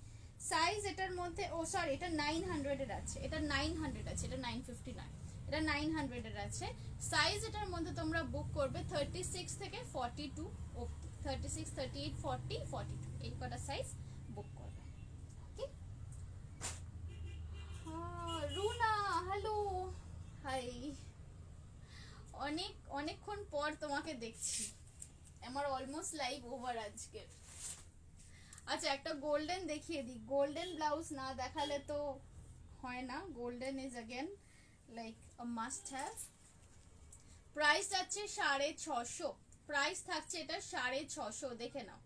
সাইজ এটার মধ্যে, ও সরি, এটা 900 এর আছে, এটা 900 আছে, এটা 950 নয়, এটা 900 এর আছে। সাইজ এটার মধ্যে তোমরা বুক করবে 36 থেকে 42 অবধি, 36, 38, 40, 42 এই কটা সাইজ বুক করবে। ওকে, রুনা হ্যালো, হাই, অনেকক্ষণ পর তোমাকে দেখছি, আমার অলমোস্ট লাইভ ওভার আজকে। আচ্ছা, একটা গোল্ডেন দেখিয়ে দিই, গোল্ডেন ব্লাউজ না দেখালে তো হয় না, golden is again like a must have. Price যাচ্ছে 650, প্রাইস থাকছে এটা 650, দেখে নাও।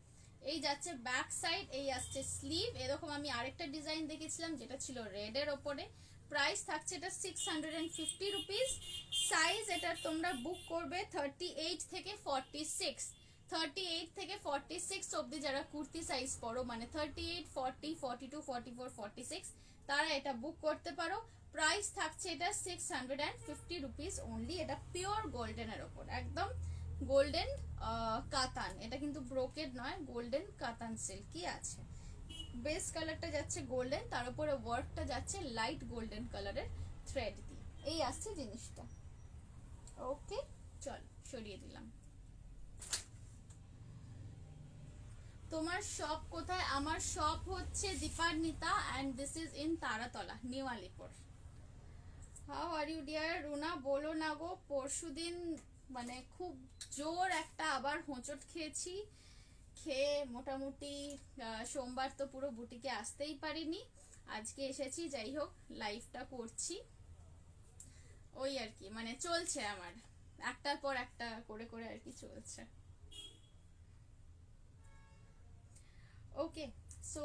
এই যাচ্ছে ব্যাক সাইড, এই আসছে স্লিভ, এরকম আমি আরেকটা ডিজাইন দেখেছিলাম যেটা ছিল রেড এর ওপরে, প্রাইস থাকছে এটা 650 রুপিস। সাইজ এটা তোমরা বুক করবে 38 থেকে 46, 38 থেকে 46 অবধি যারা কুর্তি সাইজ পরো, মানে 38, 40, 42, 44, 46, তারা এটা বুক করতে পারো। প্রাইস থাকছে এটা 650 রুপিস অনলি। এটা পিওর গোল্ডেনের ওপর, একদম গোল্ডেন কাতান, এটা কিন্তু ব্রোকেড নয়, গোল্ডেন কাতান সিল্কই আছে। বেস কালারটা যাচ্ছে গোল্ডেন, তার উপরে ওয়ার্কটা যাচ্ছে লাইট গোল্ডেন কালারের থ্রেড দিয়ে, এই আসছে জিনিসটা। ওকে, চল সরিয়ে দিলাম। তোমার শপ কোথায়? আমার শপ হচ্ছে Dipanwita and this is in Taratala, new Alipore. How are you dear? Runa বলো না গো, পরশুদিন মানে খুব জোর একটা আবার হোঁচট খেয়েছি, খেয়ে মোটামুটি সোমবার তো পুরো বুটিকে আসতেই পারিনি, আজকে এসেছি, যাই হোক লাইভটা করছি, ওই আর কি, মানে চলছে আমার একটার পর একটা করে করে আর কি চলছে। Okay, so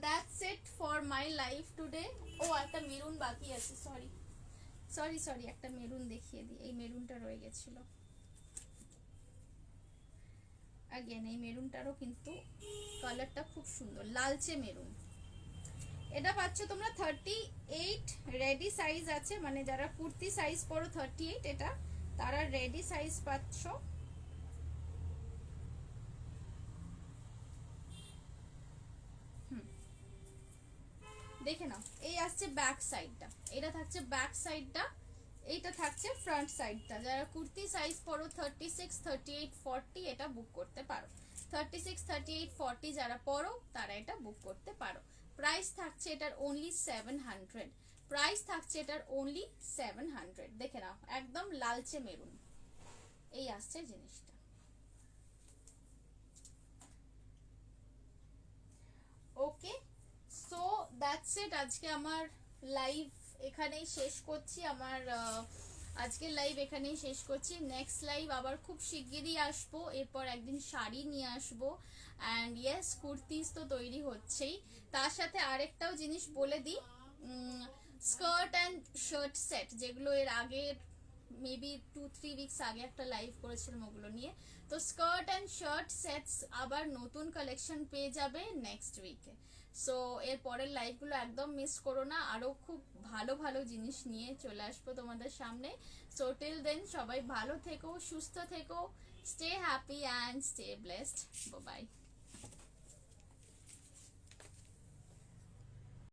that's it for my life today. ও একটা মেরুন বাকি আছে, সরি সরি সরি, একটা মেরুন দেখিয়ে দিই, এই মেরুনটা রয়ে গেছিল। अगेन এই মেরুনটারও কিন্তু কালারটা খুব সুন্দর, লালচে মেরুন। এটা পাচ্ছ তোমরা 38, রেডি সাইজ আছে, মানে যারা কুর্তি সাইজ পরো 38, এটা তারা রেডি সাইজ পাচ্ছ। দেখে নাও, এই আসছে ব্যাক সাইডটা, এটা থাকছে ব্যাক সাইডটা, এইটা থাকছে ফ্রন্ট সাইডটা। যারা কুর্তি সাইজ পরো 36, 38, 40 এটা বুক করতে পারো, 36, 38, 40 যারা পরো তারা এটা বুক করতে পারো। প্রাইস থাকছে এটার অনলি 700, প্রাইস থাকছে এটার অনলি 700। দেখে নাও, একদম লালচে মেরুন, এই আসছে জিনিসটা। ওকে, সো দ্যাটস ইট, আজকে আমার লাইভ এখানেই শেষ করছি, আমার আজকের লাইভ এখানেই শেষ করছি। নেক্সট লাইভ আবার খুব শিগগিরই আসবো, এরপর একদিন শাড়ি নিয়ে আসবো, অ্যান্ড ইয়েস কুর্তিস তো তৈরি হচ্ছেই। তার সাথে আরেকটাও জিনিস বলে দিই, স্কার্ট অ্যান্ড শার্ট সেট, যেগুলো এর আগে মেবি 2-3 উইকস আগে একটা লাইভ করেছিলাম ওগুলো নিয়ে। তো স্কার্ট অ্যান্ড শার্ট সেটস আবার নতুন কালেকশন পেয়ে যাবে নেক্সট উইকে। সো এর পরের লাইভগুলো একদম মিস করো না, আরও খুব ভালো ভালো জিনিস নিয়ে চলে আসবো তোমাদের সামনে। সো টিল দেন সবাই ভালো থেকো, সুস্থ থেকো, stay happy and stay blessed. By.